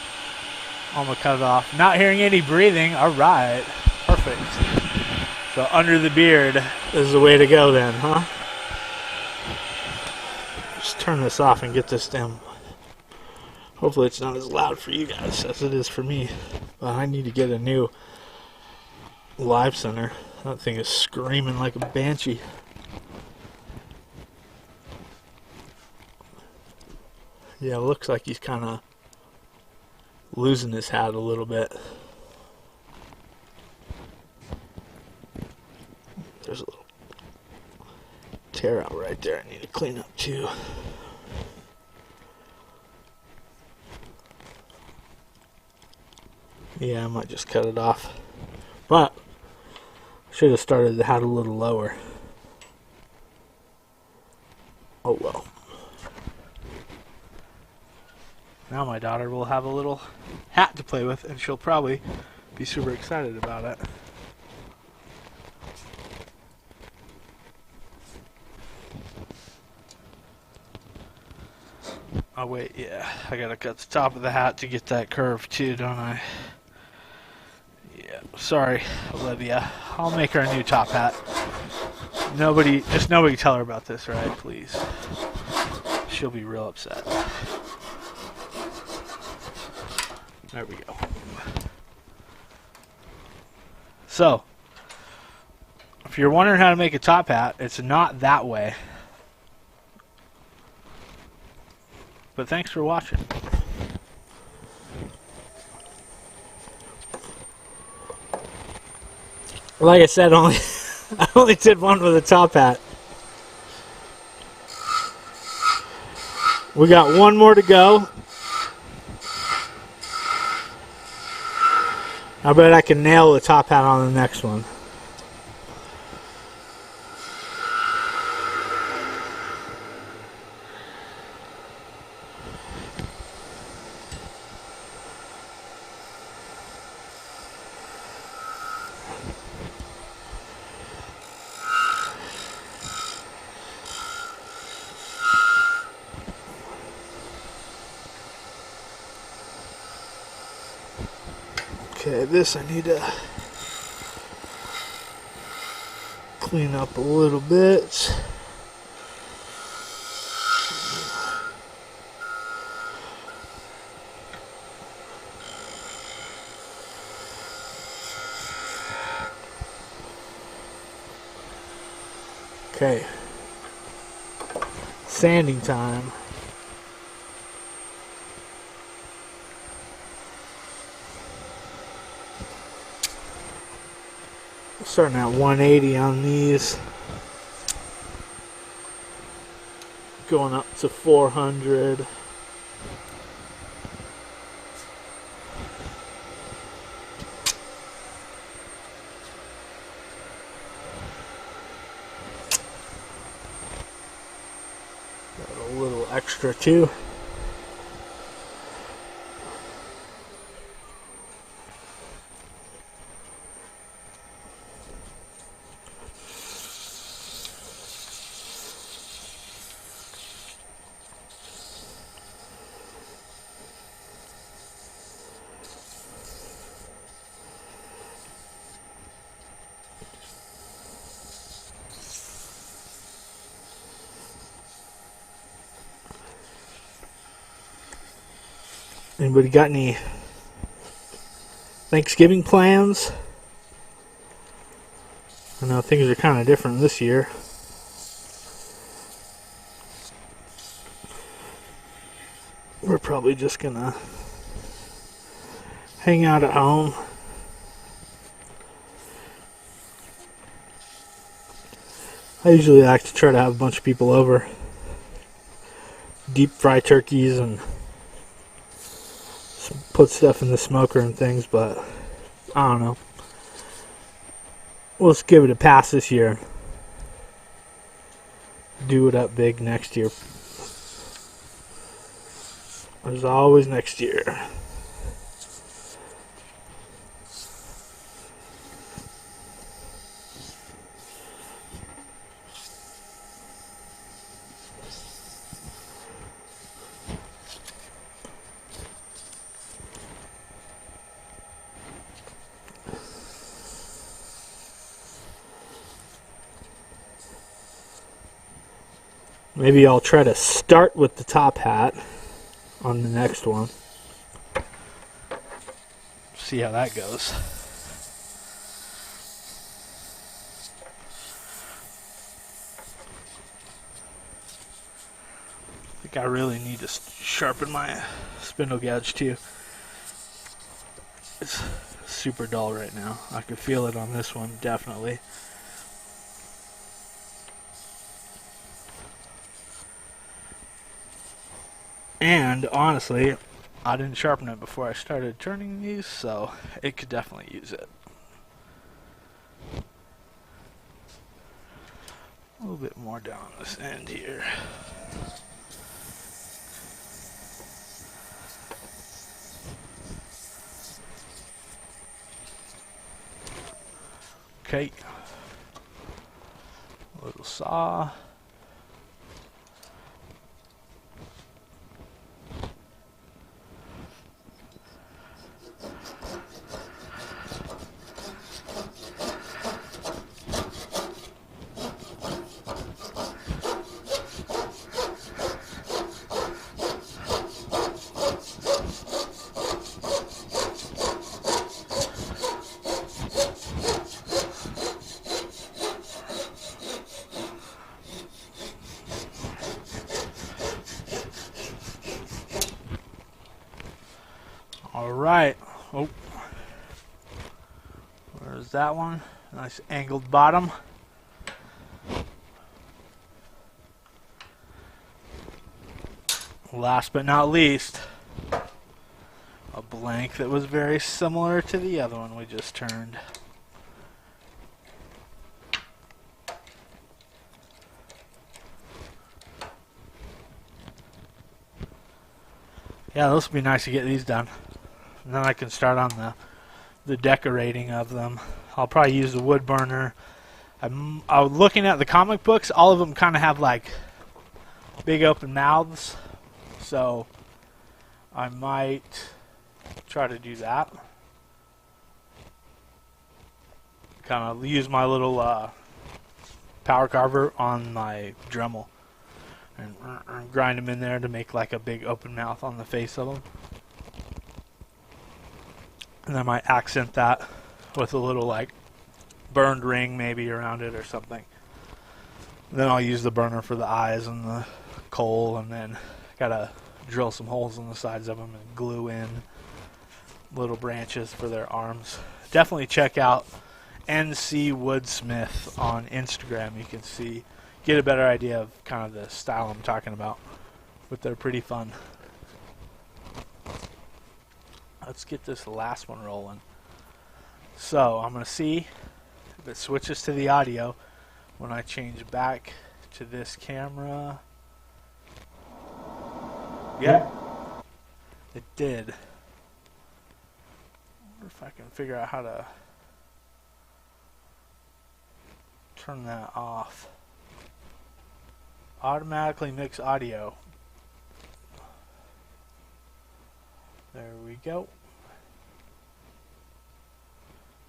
A: I'm gonna cut it off. Not hearing any breathing. All right, perfect. So under the beard is the way to go then, huh? Just turn this off and get this down. Hopefully it's not as loud for you guys as it is for me. But I need to get a new live center. That thing is screaming like a banshee. Yeah, it looks like he's kind of losing his hat a little bit. There's a little tear out right there I need to clean up too. Yeah, I might just cut it off. But I should have started the hat a little lower. Oh well. Now my daughter will have a little hat to play with, and she'll probably be super excited about it. Oh wait, yeah, I gotta cut the top of the hat to get that curve too, don't I? Yeah, sorry, Olivia. I'll make her a new top hat. Nobody tell her about this, right? Please. She'll be real upset. There we go. So, if you're wondering how to make a top hat, it's not that way. But thanks for watching. Like I said, I only did one with a top hat. We got one more to go. I bet I can nail the top hat on the next one. Okay, this I need to clean up a little bit. Okay, sanding time. Starting at 180 on these, going up to 400. Got a little extra too. Anybody got any Thanksgiving plans? I know things are kind of different this year. We're probably just gonna hang out at home. I usually like to try to have a bunch of people over. Deep fry turkeys and put stuff in the smoker and things, but I don't know. Let's give it a pass this year. Do it up big next year. There's always next year. Maybe I'll try to start with the top hat on the next one. See how that goes. I think I really need to sharpen my spindle gouge too. It's super dull right now. I can feel it on this one, definitely. And honestly, I didn't sharpen it before I started turning these, so it could definitely use it. A little bit more down this end here. Okay. A little saw. Alright. Oh. Where's that one? Nice angled bottom. Last but not least, a blank that was very similar to the other one we just turned. Yeah, this would be nice to get these done. And then I can start on the decorating of them. I'll probably use the wood burner. I was looking at the comic books. All of them kind of have like big open mouths. So I might try to do that. Kind of use my little power carver on my Dremel. And grind them in there to make like a big open mouth on the face of them. And I might accent that with a little like burned ring maybe around it or something. Then I'll use the burner for the eyes and the coal, and then gotta drill some holes in the sides of them and glue in little branches for their arms. Definitely check out NC Woodsmith on Instagram. You can get a better idea of kind of the style I'm talking about, but they're pretty fun. Let's get this last one rolling. So I'm going to see if it switches to the audio when I change back to this camera. Yep, it did. I wonder if I can figure out how to turn that off. Automatically mix audio. There we go.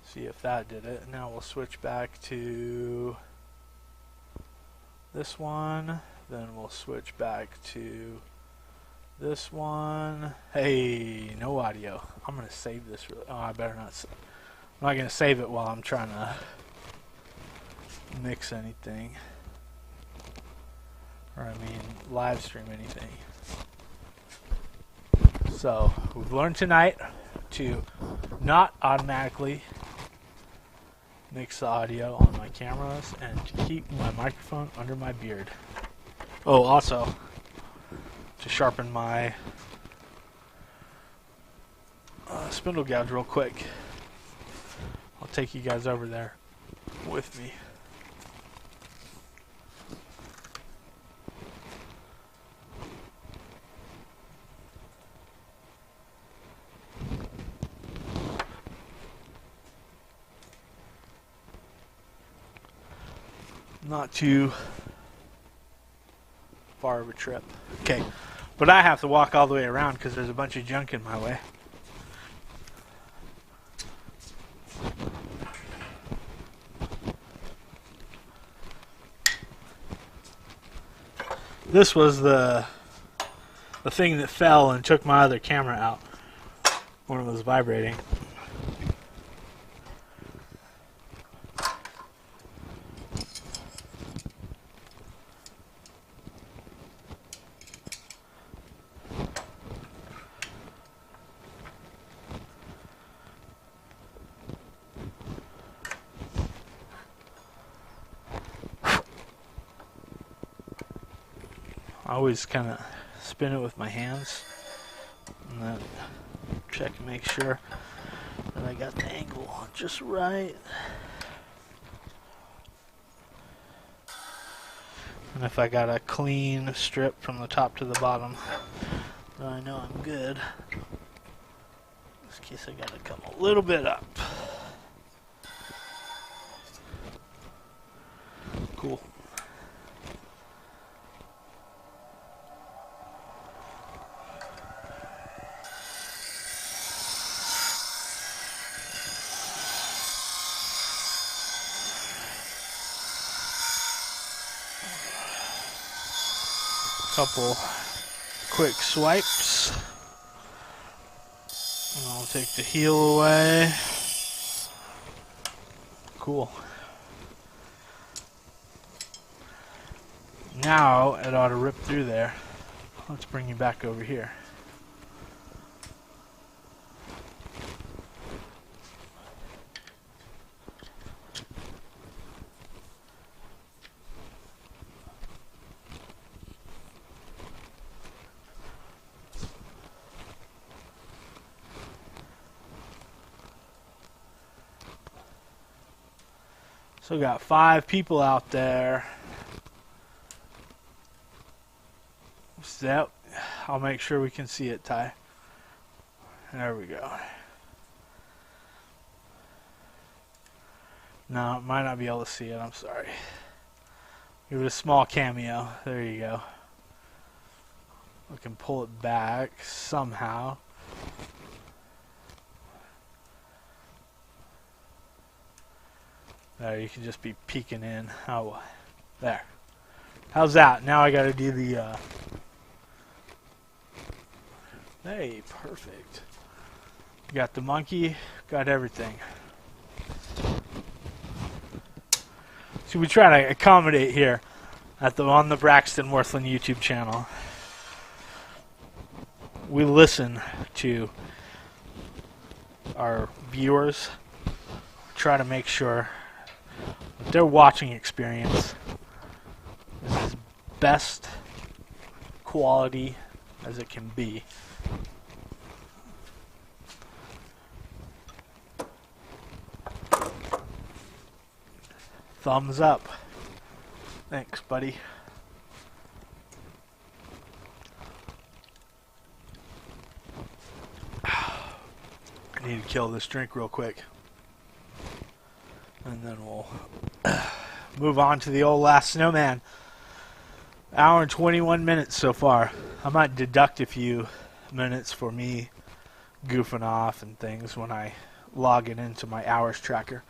A: See if that did it. Now we'll switch back to this one. Then we'll switch back to this one. Hey, no audio. I'm going to save this. Oh, I better not. I'm not going to save it while I'm trying to mix anything. Or I mean, live stream anything. So, we've learned tonight to not automatically mix the audio on my cameras and to keep my microphone under my beard. Oh, also, to sharpen my spindle gouge real quick. I'll take you guys over there with me. Not too far of a trip. Okay, but I have to walk all the way around because there's a bunch of junk in my way. This was the thing that fell and took my other camera out when it was vibrating. I always kind of spin it with my hands and then check and make sure that I got the angle just right. And if I got a clean strip from the top to the bottom, then I know I'm good. In this case, I gotta come a little bit up. Cool. Couple quick swipes, and I'll take the heel away. Cool. Now it ought to rip through there. Let's bring you back over here. So got 5 people out there. Yep. I'll make sure we can see it, Ty. There we go. No, might not be able to see it. I'm sorry. Give it a small cameo. There you go. We can pull it back somehow. There, you can just be peeking in. Oh, there. How's that? Now I got to do the. Hey, perfect. Got the monkey. Got everything. So we try to accommodate here on the Braxton Wirthlin YouTube channel. We listen to our viewers. Try to make sure that their watching experience is as best quality as it can be. Thumbs up. Thanks, buddy. I need to kill this drink real quick. And then we'll move on to the old last snowman. Hour and 21 minutes so far. I might deduct a few minutes for me goofing off and things when I log it into my hours tracker.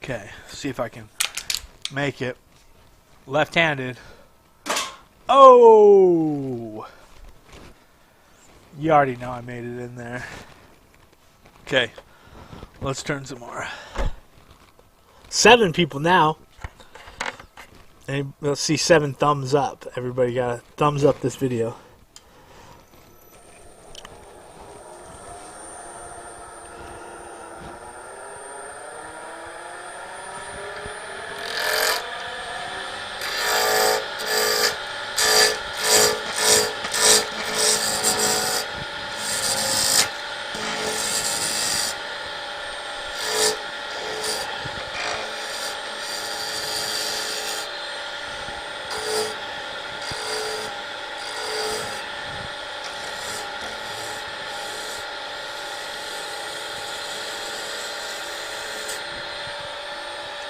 A: Okay, see if I can make it left-handed. Oh! You already know I made it in there. Okay, let's turn some more. 7 people now. And let's see 7 thumbs up. Everybody got a thumbs up this video.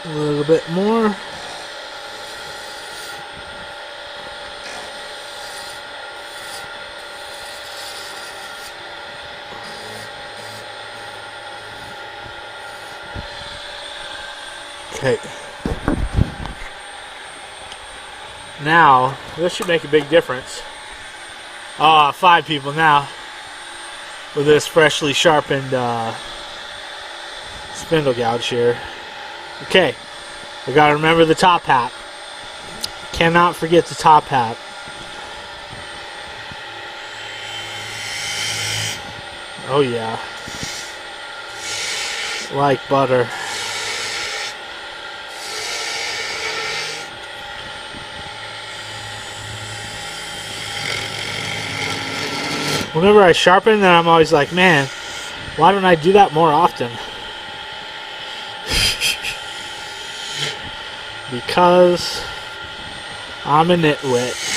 A: A little bit more. Okay. Now, this should make a big difference. 5 people now with this freshly sharpened spindle gouge here. Okay, I gotta remember the top hat. Cannot forget the top hat. Oh yeah. Like butter. Whenever I sharpen, then I'm always like, man, why don't I do that more often? Because I'm a nitwit.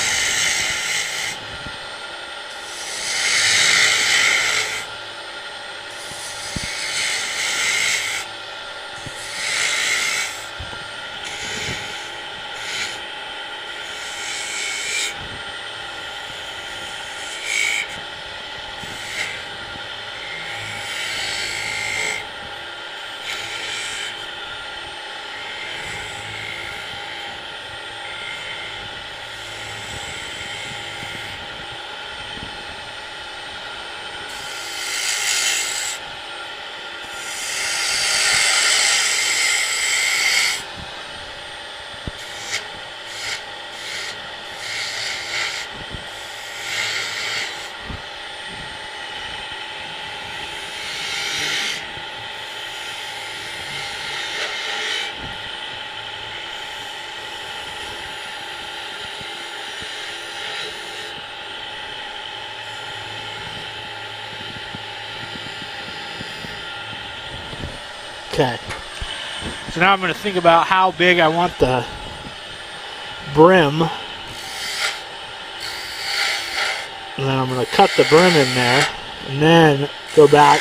A: Okay. So now I'm going to think about how big I want the brim. And then I'm going to cut the brim in there. And then go back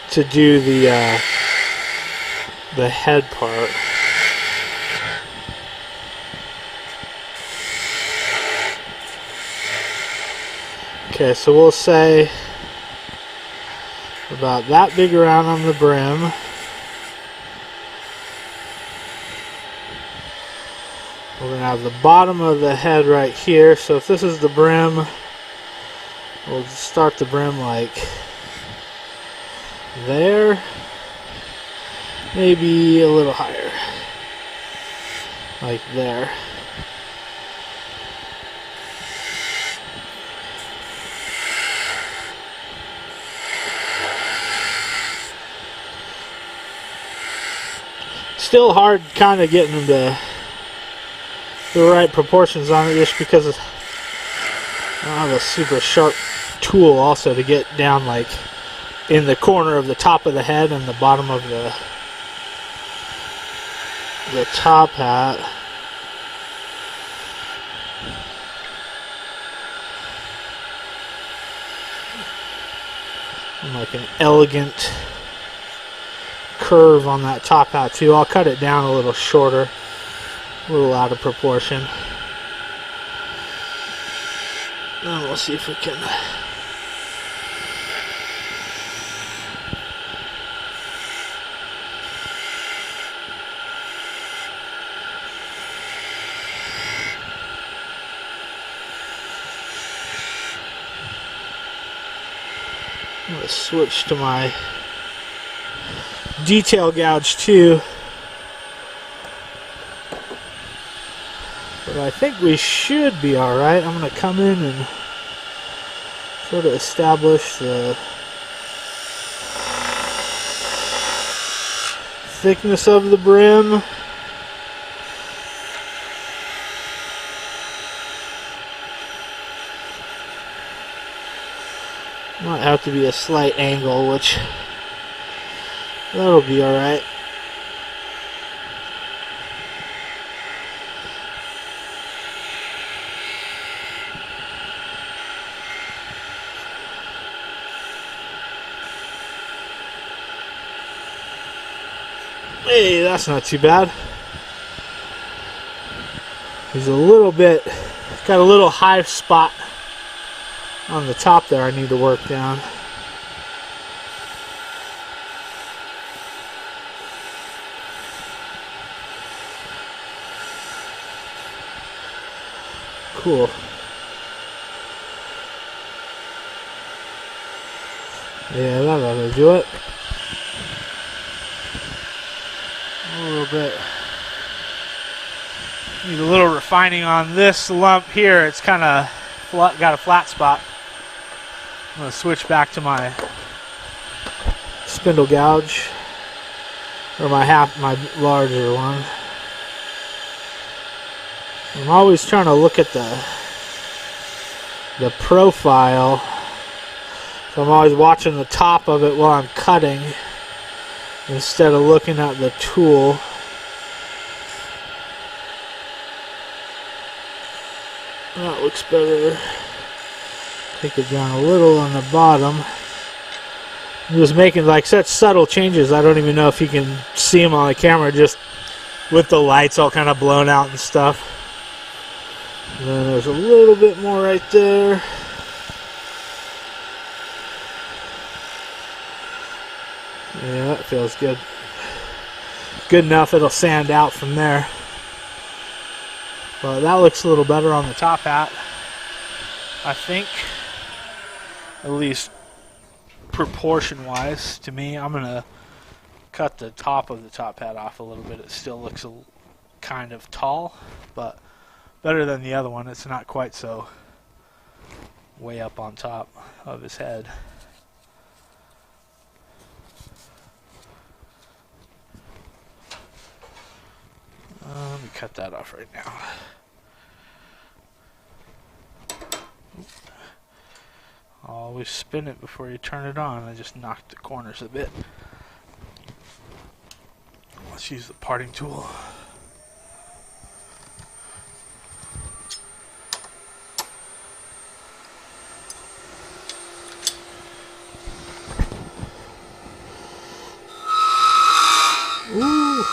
A: to do the head part. Okay, so we'll say about that big around on the brim. We're going to have the bottom of the head right here. So if this is the brim, we'll start the brim like there. Maybe a little higher. Like there. Still hard kind of getting the right proportions on it just because I don't have a super sharp tool also to get down like in the corner of the top of the head and the bottom of the top hat. And like an elegant curve on that top hat too. I'll cut it down a little shorter, a little out of proportion. Then we'll see if we can I'm going to switch to my detail gouge too, but I think we should be alright. I'm going to come in and sort of establish the thickness of the brim. Might have to be a slight angle, which that'll be alright. Hey, that's not too bad. He's a little bit, got a little high spot on the top there I need to work down. Cool. Yeah, that ought to do it. A little bit. Need a little refining on this lump here. It's kind of got a flat spot. I'm going to switch back to my spindle gouge, or my larger one. I'm always trying to look at the profile. So I'm always watching the top of it while I'm cutting instead of looking at the tool. That looks better. Take it down a little on the bottom. I'm just making like such subtle changes. I don't even know if you can see them on the camera, just with the lights all kind of blown out and stuff. And then there's a little bit more right there. Yeah, that feels good. Good enough, it'll sand out from there. But that looks a little better on the top hat, I think. At least proportion-wise to me. I'm going to cut the top of the top hat off a little bit. It still looks kind of tall, but better than the other one. It's not quite so way up on top of his head. Let me cut that off right now. Always spin it before you turn it on. I just knocked the corners a bit. Let's use the parting tool. Ooh.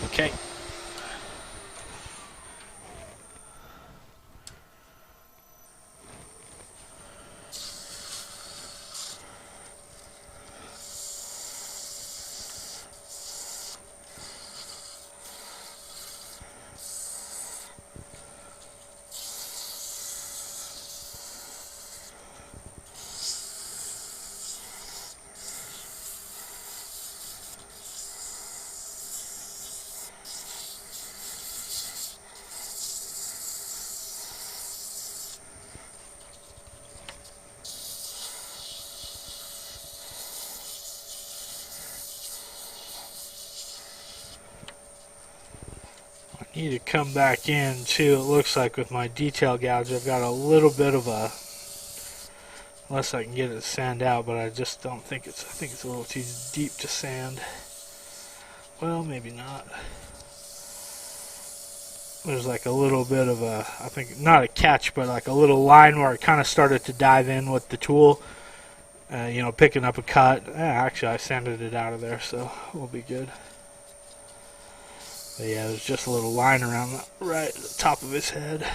A: Okay. Need to come back in too. It looks like with my detail gouge I've got a little bit of a, unless I can get it to sand out, but I just don't think it's, I think it's a little too deep to sand. Well, maybe not. There's like a little bit of a, I think not a catch, but like a little line where it kind of started to dive in with the tool, you know, picking up a cut. Actually I sanded it out of there, so we'll be good. But yeah, there's just a little line around right at the top of his head.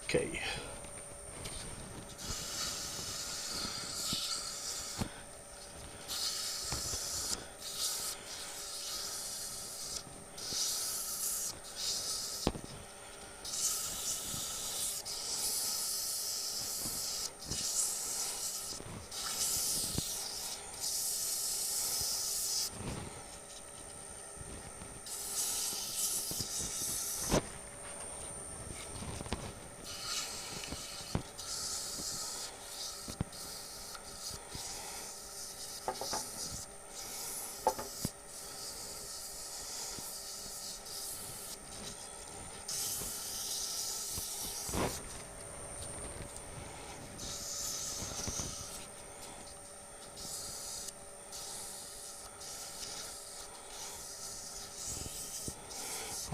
A: Okay.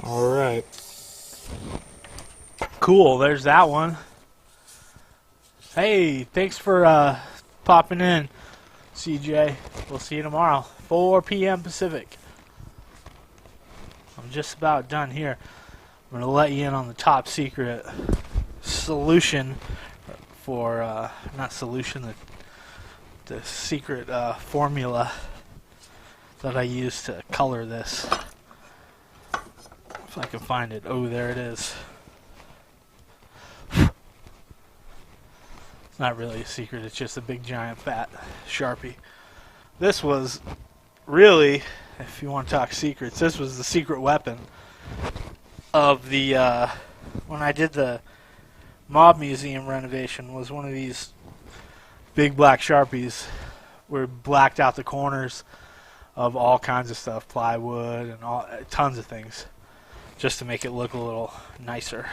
A: Alright. Cool, there's that one. Hey, thanks for popping in, CJ. We'll see you tomorrow, 4 p.m. Pacific. I'm just about done here. I'm going to let you in on the top secret solution for, not solution, the secret formula that I use to color this. If I can find it. Oh, there it is. It's not really a secret, it's just a big giant fat Sharpie. This was really, if you want to talk secrets, this was the secret weapon of the, when I did the Mob Museum renovation, was one of these big black Sharpies where blacked out the corners of all kinds of stuff, plywood and all, tons of things, just to make it look a little nicer.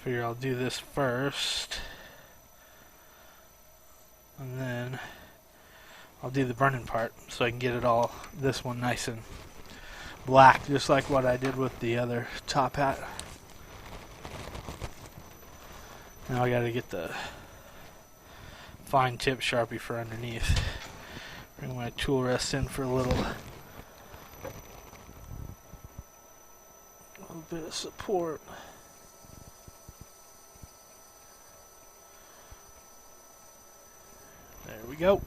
A: Figure I'll do this first, and then I'll do the burning part so I can get it all, this one nice and black, just like what I did with the other top hat. Now I gotta get the fine tip Sharpie for underneath. Bring my tool rest in for a little bit of support. There we go.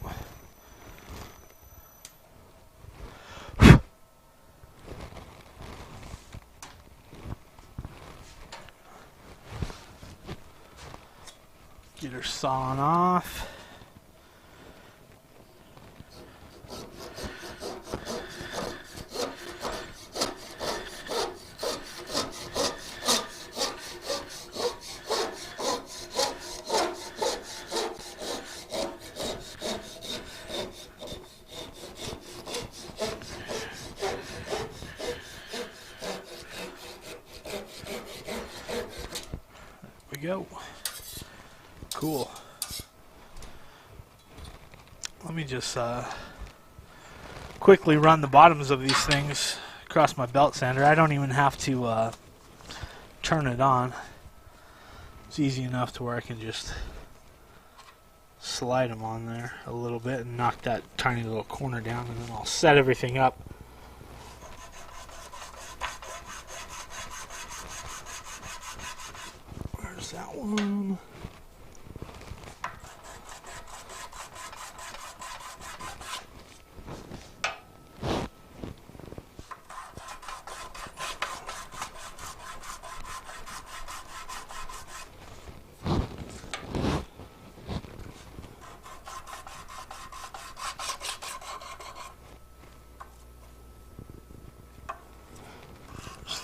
A: Get her sawing off. There we go. Cool. Let me just quickly run the bottoms of these things across my belt sander. I don't even have to turn it on. It's easy enough to where I can just slide them on there a little bit and knock that tiny little corner down, and then I'll set everything up. Where's that one?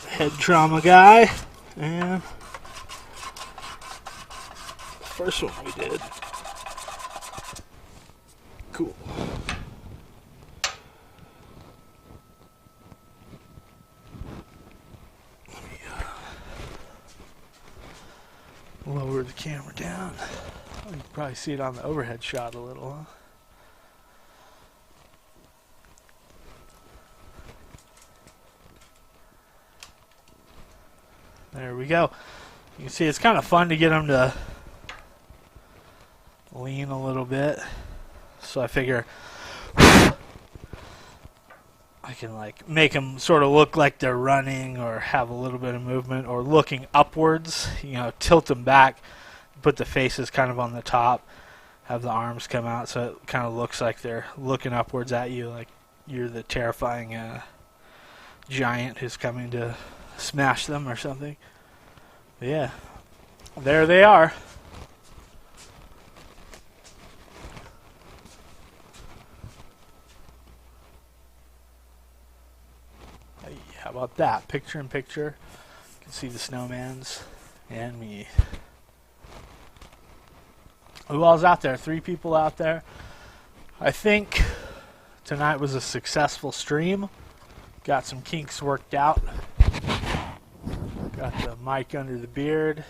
A: Head trauma guy, and first one we did. Cool. Let me lower the camera down. You can probably see it on the overhead shot a little, huh? There we go. You can see it's kind of fun to get them to lean a little bit. So I figure I can like make them sort of look like they're running or have a little bit of movement or looking upwards. You know, tilt them back, put the faces kind of on the top, have the arms come out so it kind of looks like they're looking upwards at you, like you're the terrifying giant who's coming to smash them or something. But yeah, there they are. Hey, how about that? Picture in picture. You can see the snowmans and me. Who all's out there? 3 people out there. I think tonight was a successful stream. Got some kinks worked out. Got Got the mic under the beard.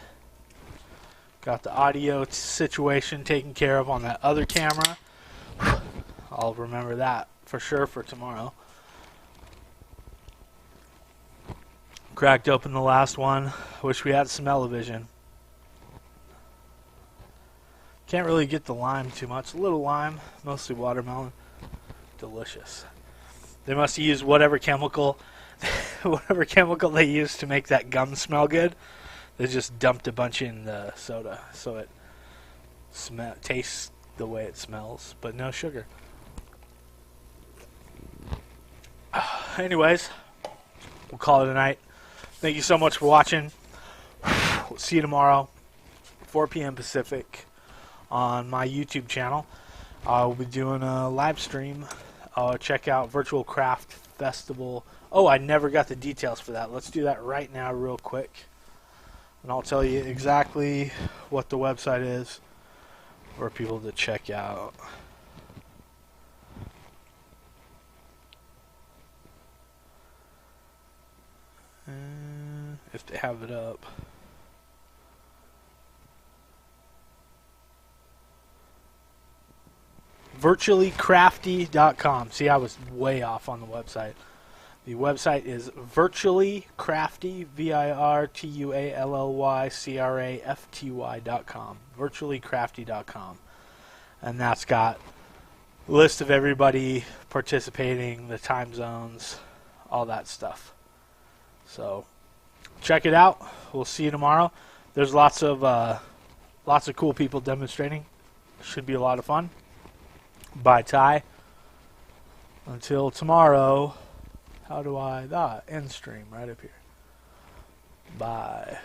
A: Got the audio situation taken care of on that other camera. I'll remember that for sure for tomorrow. Cracked open the last one. Wish we had smell-o-vision. Can't really get the lime too much. A little lime, mostly watermelon. Delicious. They must use whatever chemical they use to make that gum smell good. They just dumped a bunch in the soda so it tastes the way it smells, but no sugar. Anyways, we'll call it a night. Thank you so much for watching. We'll see you tomorrow, 4 p.m. Pacific, on my YouTube channel. I'll be doing a live stream. Check out Virtual Craft Festival. Oh, I never got the details for that. Let's do that right now real quick. And I'll tell you exactly what the website is for people to check out. If they have it up. virtuallycrafty.com. See, I was way off on the website. The website is virtuallycrafty, virtuallycrafty.com. virtuallycrafty.com. And that's got a list of everybody participating, the time zones, all that stuff. So check it out. We'll see you tomorrow. There's lots of cool people demonstrating. Should be a lot of fun. Bye, Ty. Until tomorrow. How do I... end stream right up here. Bye.